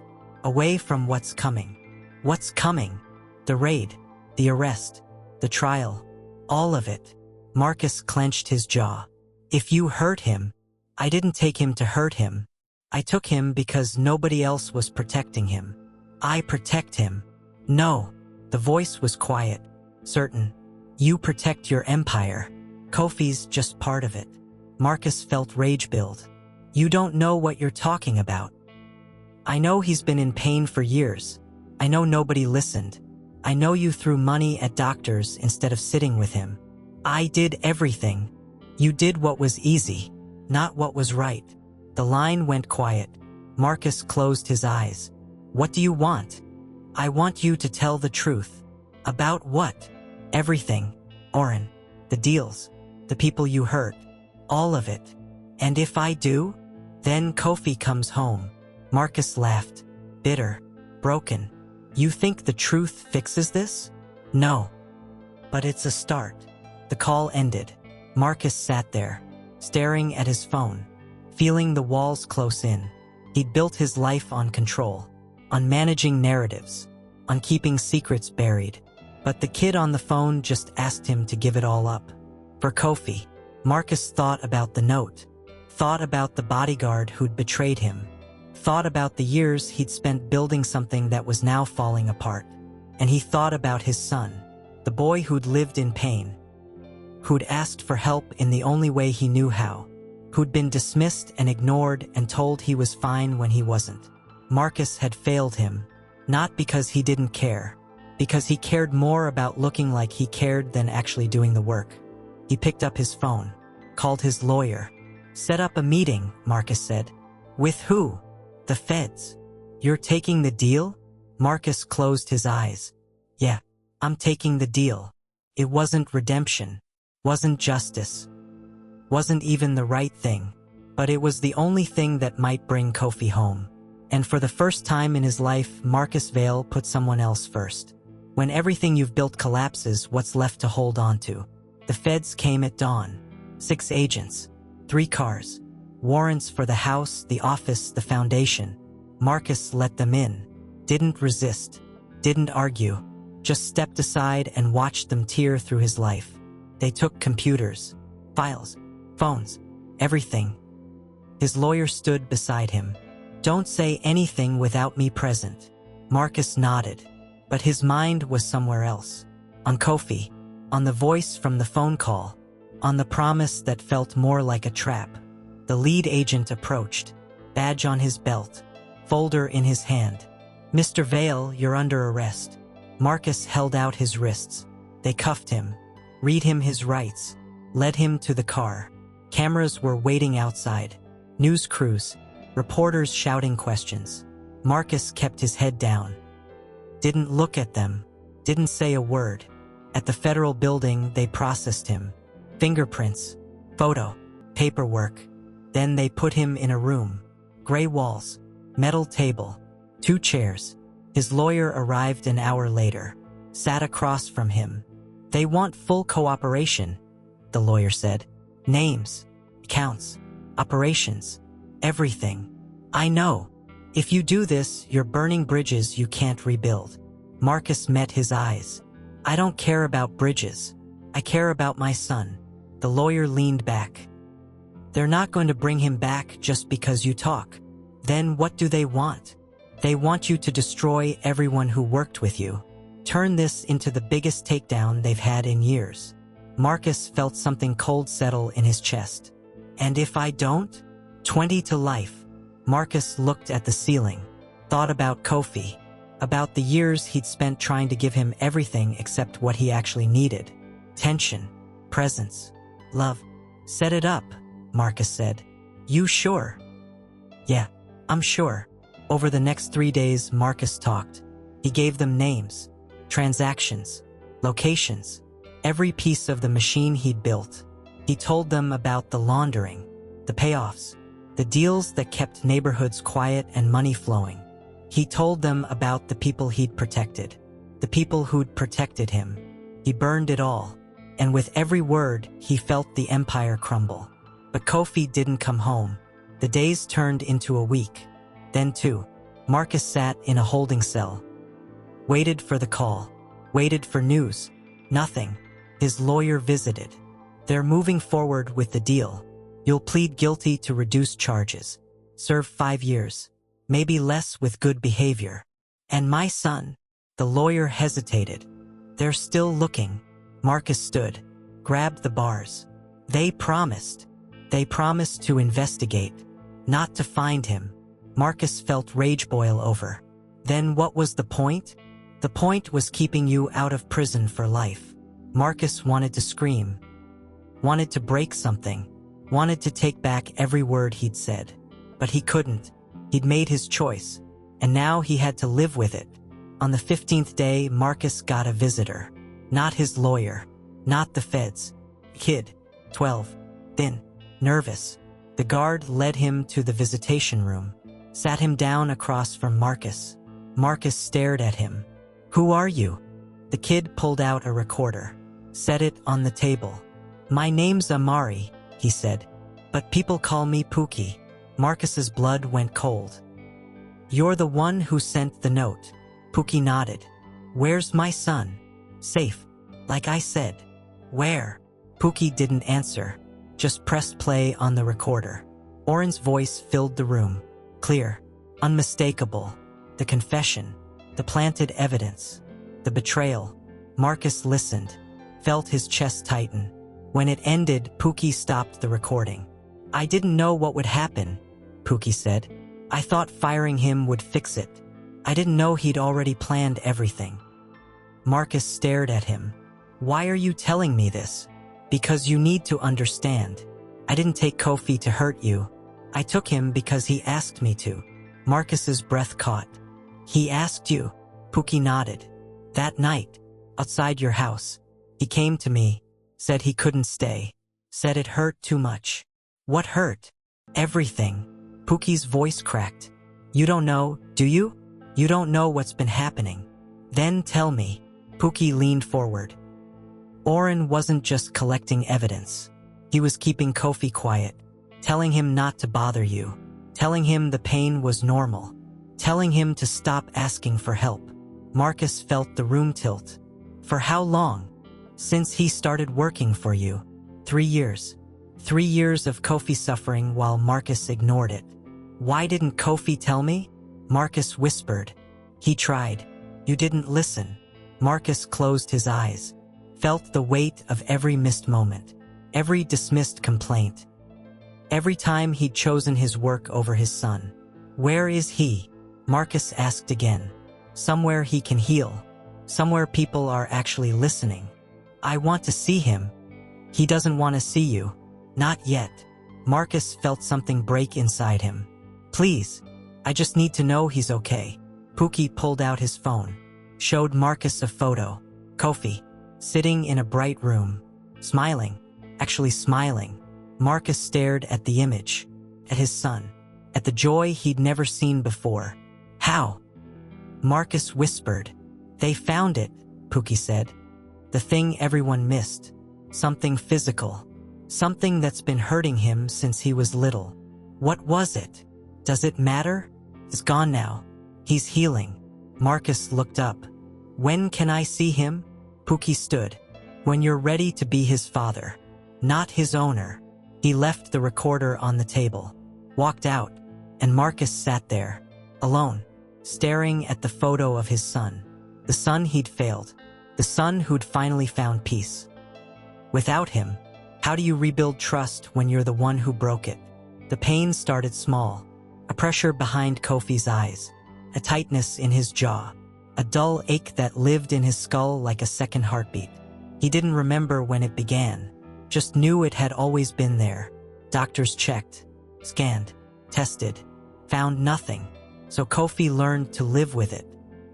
Away from what's coming. What's coming? The raid. The arrest. The trial. All of it. Marcus clenched his jaw. If you hurt him, I didn't take him to hurt him. I took him because nobody else was protecting him. I protect him. No. The voice was quiet, certain. You protect your empire. Kofi's just part of it. Marcus felt rage build. You don't know what you're talking about. I know he's been in pain for years. I know nobody listened. I know you threw money at doctors instead of sitting with him. I did everything. You did what was easy, not what was right. The line went quiet. Marcus closed his eyes. What do you want? I want you to tell the truth. About what? Everything. Oren. The deals. The people you hurt. All of it. And if I do? Then Kofi comes home. Marcus laughed. Bitter. Broken. You think the truth fixes this? No. But it's a start. The call ended. Marcus sat there, staring at his phone, feeling the walls close in. He'd built his life on control, on managing narratives, on keeping secrets buried. But the kid on the phone just asked him to give it all up. For Kofi, Marcus thought about the note, thought about the bodyguard who'd betrayed him, thought about the years he'd spent building something that was now falling apart. And he thought about his son, the boy who'd lived in pain, who'd asked for help in the only way he knew how, who'd been dismissed and ignored and told he was fine when he wasn't. Marcus had failed him, not because he didn't care, because he cared more about looking like he cared than actually doing the work. He picked up his phone, called his lawyer. Set up a meeting, Marcus said. With who? The feds. You're taking the deal? Marcus closed his eyes. Yeah, I'm taking the deal. It wasn't redemption. Wasn't justice. Wasn't even the right thing. But it was the only thing that might bring Kofi home. And for the first time in his life, Marcus Vale put someone else first. When everything you've built collapses, what's left to hold on to? The feds came at dawn. 6 agents. 3 cars. Warrants for the house, the office, the foundation. Marcus let them in. Didn't resist. Didn't argue. Just stepped aside and watched them tear through his life. They took computers, files, phones, everything. His lawyer stood beside him. Don't say anything without me present. Marcus nodded, but his mind was somewhere else. On Kofi, on the voice from the phone call, on the promise that felt more like a trap. The lead agent approached, badge on his belt, folder in his hand. Mr. Vale, you're under arrest. Marcus held out his wrists. They cuffed him. Read him his rights, led him to the car. Cameras were waiting outside. News crews, reporters shouting questions. Marcus kept his head down. Didn't look at them, didn't say a word. At the federal building, they processed him. Fingerprints, photo, paperwork. Then they put him in a room. Gray walls, metal table, 2 chairs. His lawyer arrived an hour later, sat across from him. "They want full cooperation," the lawyer said. "Names, accounts, operations, everything. I know. If you do this, you're burning bridges you can't rebuild." Marcus met his eyes. "I don't care about bridges. I care about my son." The lawyer leaned back. "They're not going to bring him back just because you talk. Then what do they want? They want you to destroy everyone who worked with you. Turn this into the biggest takedown they've had in years." Marcus felt something cold settle in his chest. "And if I don't? 20 to life." Marcus looked at the ceiling, thought about Kofi, about the years he'd spent trying to give him everything except what he actually needed. Tension, presence, love. "Set it up," Marcus said. "You sure?" "Yeah, I'm sure." Over the next 3 days, Marcus talked. He gave them names, transactions, locations, every piece of the machine he'd built. He told them about the laundering, the payoffs, the deals that kept neighborhoods quiet and money flowing. He told them about the people he'd protected, the people who'd protected him. He burned it all, and with every word, he felt the empire crumble. But Kofi didn't come home. The days turned into a week, then 2. Marcus sat in a holding cell, waited for the call, waited for news. Nothing. His lawyer visited. "They're moving forward with the deal. You'll plead guilty to reduced charges. Serve 5 years. Maybe less with good behavior." "And my son?" The lawyer hesitated. "They're still looking." Marcus stood, grabbed the bars. They promised to investigate, not to find him." Marcus felt rage boil over. "Then what was the point?" "The point was keeping you out of prison for life." Marcus wanted to scream, wanted to break something, wanted to take back every word he'd said. But he couldn't. He'd made his choice, and now he had to live with it. On the 15th day, Marcus got a visitor. Not his lawyer, not the feds. Kid, 12, thin, nervous. The guard led him to the visitation room, sat him down across from Marcus. Marcus stared at him. "Who are you?" The kid pulled out a recorder, set it on the table. "My name's Amari," he said, "but people call me Pookie." Marcus's blood went cold. "You're the one who sent the note." Pookie nodded. "Where's my son?" "Safe, like I said." "Where?" Pookie didn't answer, just pressed play on the recorder. Oren's voice filled the room, clear, unmistakable. The confession, the planted evidence, the betrayal. Marcus listened, felt his chest tighten. When it ended, Pookie stopped the recording. "I didn't know what would happen," Pookie said. "I thought firing him would fix it. I didn't know he'd already planned everything." Marcus stared at him. "Why are you telling me this?" "Because you need to understand. I didn't take Kofi to hurt you. I took him because he asked me to." Marcus's breath caught. "He asked you?" Pookie nodded. "That night, outside your house, he came to me, said he couldn't stay, said it hurt too much." "What hurt?" "Everything." Pookie's voice cracked. "You don't know, do you? You don't know what's been happening. Then tell me." Pookie leaned forward. Oren wasn't just collecting evidence. He was keeping Kofi quiet, telling him not to bother you, telling him the pain was normal, telling him to stop asking for help. Marcus felt the room tilt. "For how long?" "Since he started working for you. 3 years. 3 years of Kofi suffering while Marcus ignored it." "Why didn't Kofi tell me?" Marcus whispered. "He tried. You didn't listen." Marcus closed his eyes, felt the weight of every missed moment, every dismissed complaint, every time he'd chosen his work over his son. "Where is he?" Marcus asked again. "Somewhere he can heal. Somewhere people are actually listening." "I want to see him." "He doesn't want to see you. Not yet." Marcus felt something break inside him. "Please, I just need to know he's okay." Pookie pulled out his phone, showed Marcus a photo. Kofi, sitting in a bright room, smiling, actually smiling. Marcus stared at the image, at his son, at the joy he'd never seen before. "How?" Marcus whispered. They found it, Pookie said. The thing everyone missed. Something physical. Something that's been hurting him since he was little. What was it? Does it matter? It's gone now. He's healing. Marcus looked up. When can I see him? Pookie stood. When you're ready to be his father, not his owner. He left the recorder on the table, walked out, and Marcus sat there, alone, staring at the photo of his son. The son he'd failed. The son who'd finally found peace. Without him, how do you rebuild trust when you're the one who broke it? The pain started small. A pressure behind Kofi's eyes. A tightness in his jaw. A dull ache that lived in his skull like a second heartbeat. He didn't remember when it began, just knew it had always been there. Doctors checked, scanned, tested, found nothing. So Kofi learned to live with it.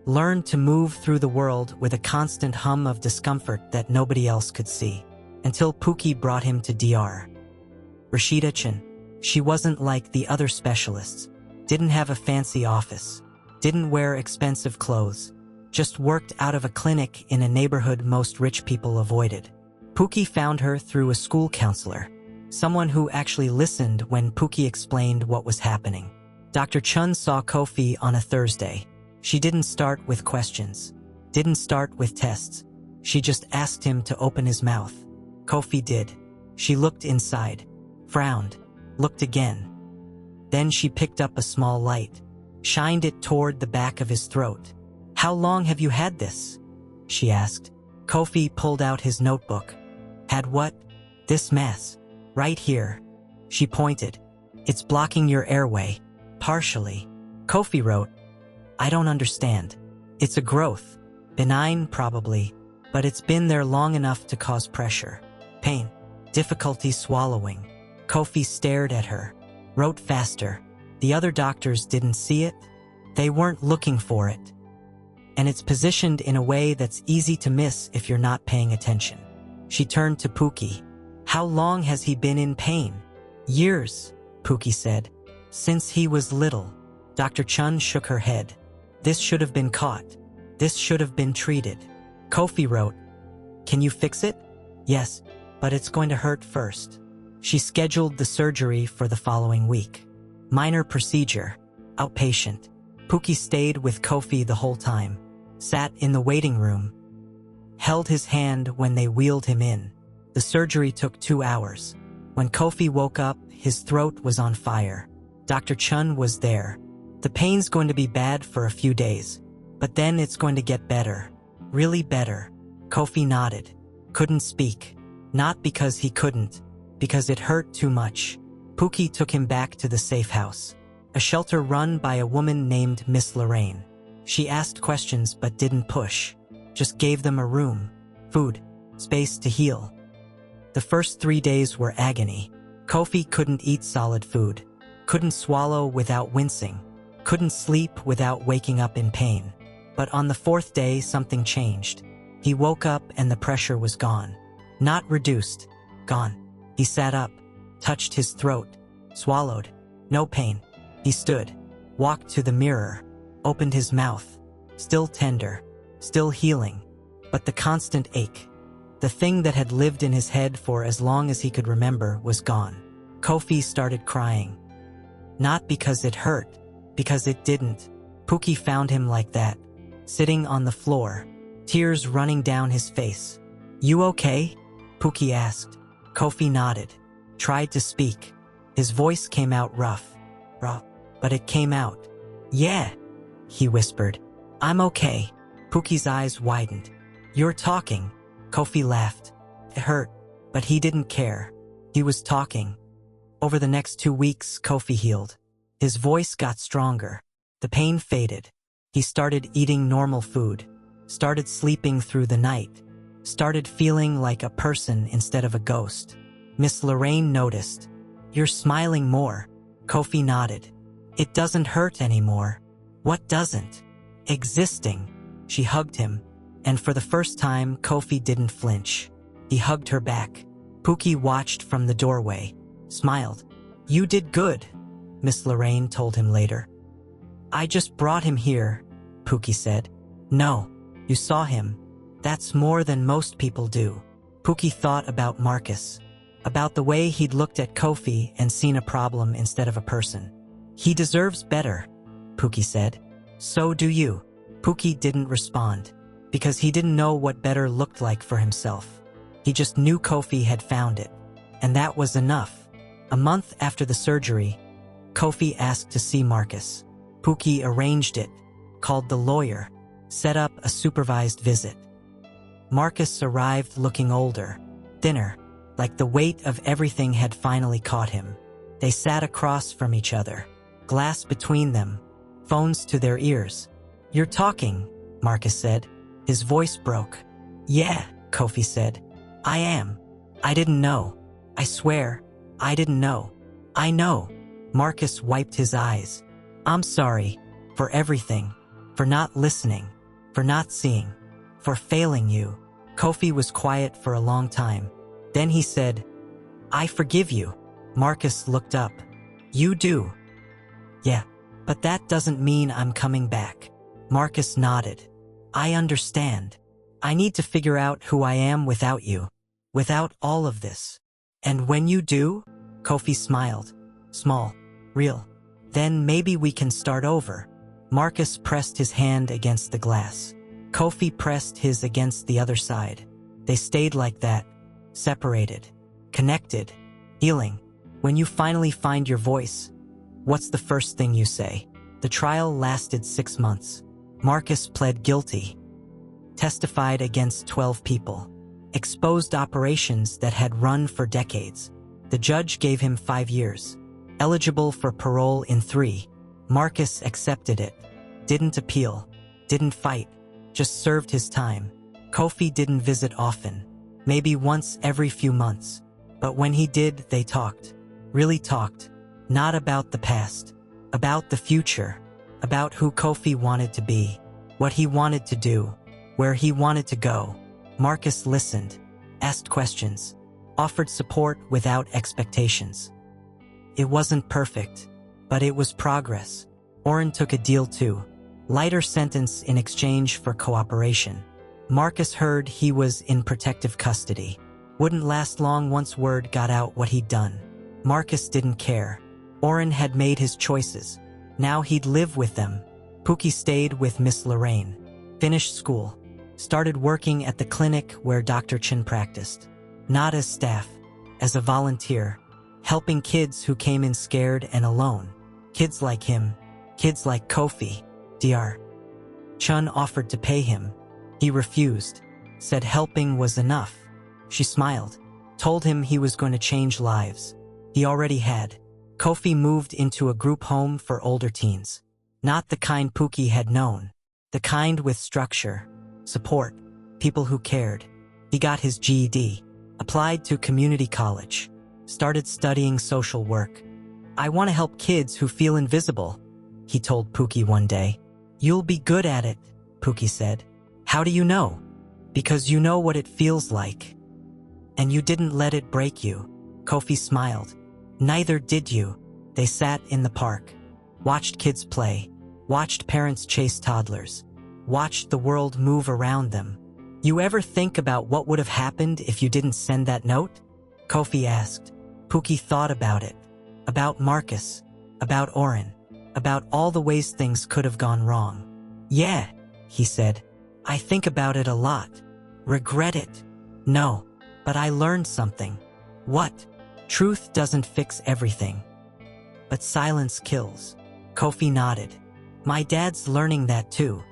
Learned to move through the world with a constant hum of discomfort that nobody else could see. Until Pookie brought him to DR. Rashida Chin. She wasn't like the other specialists. Didn't have a fancy office. Didn't wear expensive clothes. Just worked out of a clinic in a neighborhood most rich people avoided. Pookie found her through a school counselor. Someone who actually listened when Pookie explained what was happening. Dr. Chun saw Kofi on a Thursday. She didn't start with questions. Didn't start with tests. She just asked him to open his mouth. Kofi did. She looked inside. Frowned. Looked again. Then she picked up a small light. Shined it toward the back of his throat. How long have you had this? She asked. Kofi pulled out his notebook. Had what? This mass. Right here. She pointed. It's blocking your airway. Partially. Kofi wrote. I don't understand. It's a growth. Benign, probably. But it's been there long enough to cause pressure. Pain. Difficulty swallowing. Kofi stared at her. Wrote faster. The other doctors didn't see it. They weren't looking for it. And it's positioned in a way that's easy to miss if you're not paying attention. She turned to Pookie. How long has he been in pain? Years, Pookie said. Since he was little. Dr. Chun shook her head. This should have been caught. This should have been treated. Kofi wrote. Can you fix it? Yes, but it's going to hurt first. She scheduled the surgery for the following week. Minor procedure. Outpatient. Pookie stayed with Kofi the whole time. Sat in the waiting room. Held his hand when they wheeled him in. The surgery took 2 hours. When Kofi woke up, his throat was on fire. Dr. Chun was there. The pain's going to be bad for a few days. But then it's going to get better. Really better. Kofi nodded. Couldn't speak. Not because he couldn't. Because it hurt too much. Pookie took him back to the safe house. A shelter run by a woman named Miss Lorraine. She asked questions but didn't push. Just gave them a room, food, space to heal. The first 3 days were agony. Kofi couldn't eat solid food. Couldn't swallow without wincing. Couldn't sleep without waking up in pain. But on the 4th day, something changed. He woke up and the pressure was gone. Not reduced. Gone. He sat up, touched his throat, swallowed. No pain. He stood, walked to the mirror, opened his mouth. Still tender, still healing, but the constant ache, the thing that had lived in his head for as long as he could remember, was gone. Kofi started crying. Not because it hurt, because it didn't. Pookie found him like that, sitting on the floor, tears running down his face. You okay? Pookie asked. Kofi nodded, tried to speak. His voice came out rough, but it came out. Yeah, he whispered. I'm okay. Pookie's eyes widened. You're talking. Kofi laughed. It hurt, but he didn't care. He was talking. Over the next 2 weeks, Kofi healed. His voice got stronger. The pain faded. He started eating normal food, started sleeping through the night, started feeling like a person instead of a ghost. Miss Lorraine noticed. You're smiling more. Kofi nodded. It doesn't hurt anymore. What doesn't? Existing. She hugged him, and for the first time, Kofi didn't flinch. He hugged her back. Pookie watched from the doorway, smiled. You did good, Miss Lorraine told him later. I just brought him here. Pookie said. No, you saw him. That's more than most people do. Pookie thought about Marcus, about the way he'd looked at Kofi and seen a problem instead of a person. He deserves better, Pookie said. So do you. Pookie didn't respond, because he didn't know what better looked like for himself. He just knew Kofi had found it, and that was enough. A month after the surgery, Kofi asked to see Marcus. Pookie arranged it, called the lawyer, set up a supervised visit. Marcus arrived looking older, thinner, like the weight of everything had finally caught him. They sat across from each other, glass between them, phones to their ears. You're talking, Marcus said. His voice broke. Yeah, Kofi said. I am. I didn't know. I swear, I didn't know. I know. Marcus wiped his eyes. I'm sorry, for everything, for not listening, for not seeing, for failing you. Kofi was quiet for a long time. Then he said, I forgive you. Marcus looked up. You do? Yeah, but that doesn't mean I'm coming back. Marcus nodded. I understand. I need to figure out who I am without you, without all of this. And when you do, Kofi smiled. Small, real. Then maybe we can start over. Marcus pressed his hand against the glass. Kofi pressed his against the other side. They stayed like that, separated, connected, healing. When you finally find your voice, what's the first thing you say? The trial lasted 6 months. Marcus pled guilty, testified against 12 people, exposed operations that had run for decades. The judge gave him 5 years, eligible for parole in 3. Marcus accepted it, didn't appeal, didn't fight, just served his time. Kofi didn't visit often, maybe once every few months. But when he did, they talked, really talked, not about the past, about the future, about who Kofi wanted to be, what he wanted to do, where he wanted to go. Marcus listened, asked questions, offered support without expectations. It wasn't perfect, but it was progress. Oren took a deal too. Lighter sentence in exchange for cooperation. Marcus heard he was in protective custody. Wouldn't last long once word got out what he'd done. Marcus didn't care. Oren had made his choices. Now he'd live with them. Pookie stayed with Miss Lorraine. Finished school. Started working at the clinic where Dr. Chin practiced. Not as staff, as a volunteer, helping kids who came in scared and alone. Kids like him, kids like Kofi. Dr. Chun offered to pay him. He refused, said helping was enough. She smiled, told him he was going to change lives. He already had. Kofi moved into a group home for older teens. Not the kind Pookie had known. The kind with structure, support, people who cared. He got his GED, applied to community college, started studying social work. I want to help kids who feel invisible, he told Pookie one day. You'll be good at it, Pookie said. How do you know? Because you know what it feels like. And you didn't let it break you. Kofi smiled. Neither did you. They sat in the park, watched kids play, watched parents chase toddlers, watched the world move around them. You ever think about what would have happened if you didn't send that note? Kofi asked. Pookie thought about it. About Marcus. About Oren. About all the ways things could have gone wrong. Yeah, he said. I think about it a lot. Regret it? No, but I learned something. What? Truth doesn't fix everything. But silence kills. Kofi nodded. My dad's learning that too.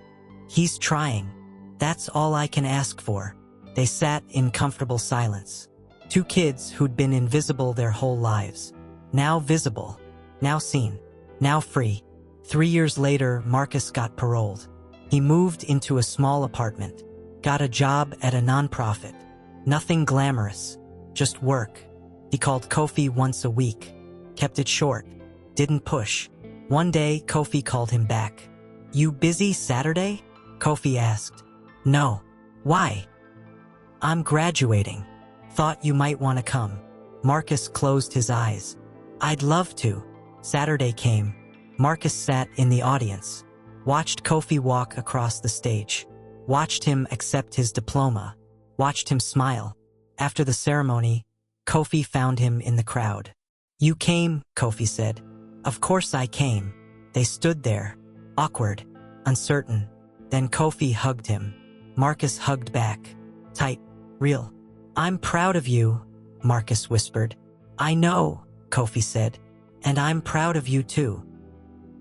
He's trying. That's all I can ask for. They sat in comfortable silence. 2 kids who'd been invisible their whole lives. Now visible. Now seen. Now free. 3 years later, Marcus got paroled. He moved into a small apartment. Got a job at a nonprofit. Nothing glamorous. Just work. He called Kofi once a week. Kept it short. Didn't push. One day, Kofi called him back. You busy Saturday? Kofi asked. No. Why? I'm graduating. Thought you might want to come. Marcus closed his eyes. I'd love to. Saturday came. Marcus sat in the audience. watched Kofi walk across the stage, watched him accept his diploma, watched him smile. After the ceremony, Kofi found him in the crowd. "You came," Kofi said. "Of course I came." They stood there, awkward, uncertain. Then Kofi hugged him. Marcus hugged back. Tight, real. "I'm proud of you," Marcus whispered. "I know," Kofi said. "And I'm proud of you too."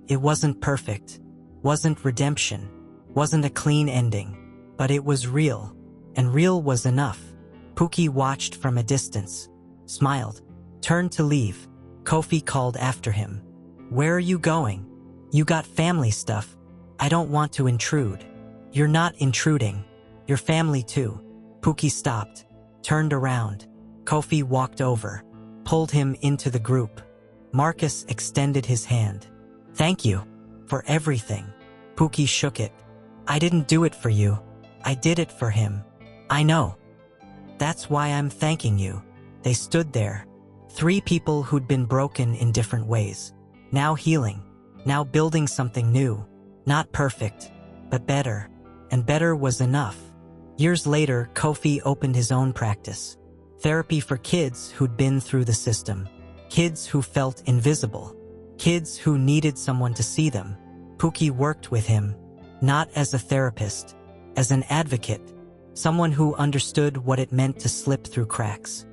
It wasn't perfect, wasn't redemption, wasn't a clean ending, but it was real, and real was enough. Pookie watched from a distance, smiled, turned to leave. Kofi called after him. "Where are you going? You got family stuff. I don't want to intrude." "You're not intruding. Your family too." Pookie stopped, turned around. Kofi walked over, pulled him into the group. Marcus extended his hand. "Thank you for everything." Pookie shook it. "I didn't do it for you. I did it for him." "I know. That's why I'm thanking you." They stood there, three people who'd been broken in different ways, now healing, now building something new. Not perfect, but better, and better was enough. Years later, Kofi opened his own practice. Therapy for kids who'd been through the system. Kids who felt invisible. Kids who needed someone to see them. Pookie worked with him, not as a therapist, as an advocate, someone who understood what it meant to slip through cracks.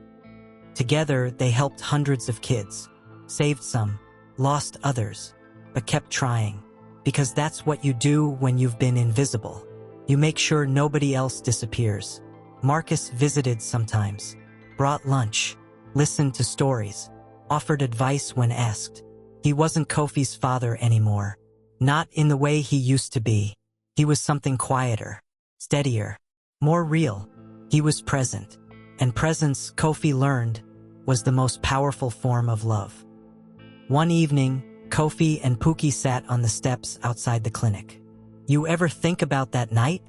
Together, they helped hundreds of kids, saved some, lost others, but kept trying. Because that's what you do when you've been invisible. You make sure nobody else disappears. Marcus visited sometimes, brought lunch, listened to stories, offered advice when asked. He wasn't Kofi's father anymore. Not in the way he used to be. He was something quieter, steadier, more real. He was present. And presence, Kofi learned, was the most powerful form of love. One evening, Kofi and Pookie sat on the steps outside the clinic. "You ever think about that night?"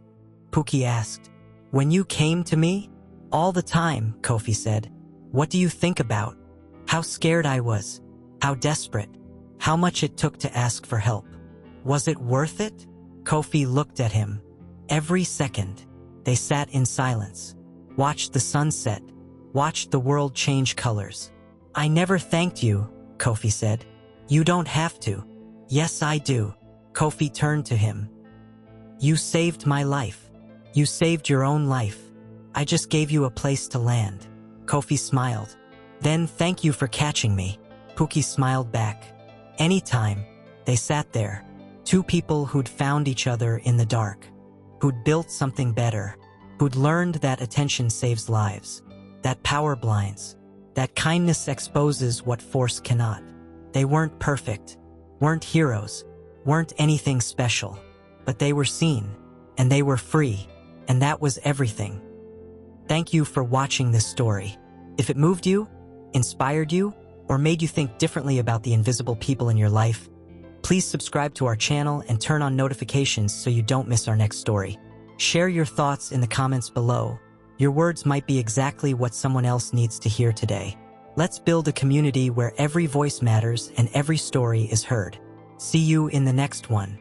Pookie asked. "When you came to me?" "All the time," Kofi said. "What do you think about?" "How scared I was. How desperate. How much it took to ask for help." "Was it worth it?" Kofi looked at him. Every second, they sat in silence, watched the sunset, watched the world change colors. "I never thanked you," Kofi said. "You don't have to." "Yes, I do." Kofi turned to him. "You saved my life. You saved your own life. I just gave you a place to land." Kofi smiled. "Then thank you for catching me." Pookie smiled back. Anytime. They sat there, two people who'd found each other in the dark, who'd built something better, who'd learned that attention saves lives, that power blinds, that kindness exposes what force cannot. They weren't perfect, weren't heroes, weren't anything special, but they were seen, and they were free, and that was everything. Thank you for watching this story. If it moved you, inspired you, or made you think differently about the invisible people in your life, please subscribe to our channel and turn on notifications so you don't miss our next story. Share your thoughts in the comments below. Your words might be exactly what someone else needs to hear today. Let's build a community where every voice matters and every story is heard. See you in the next one.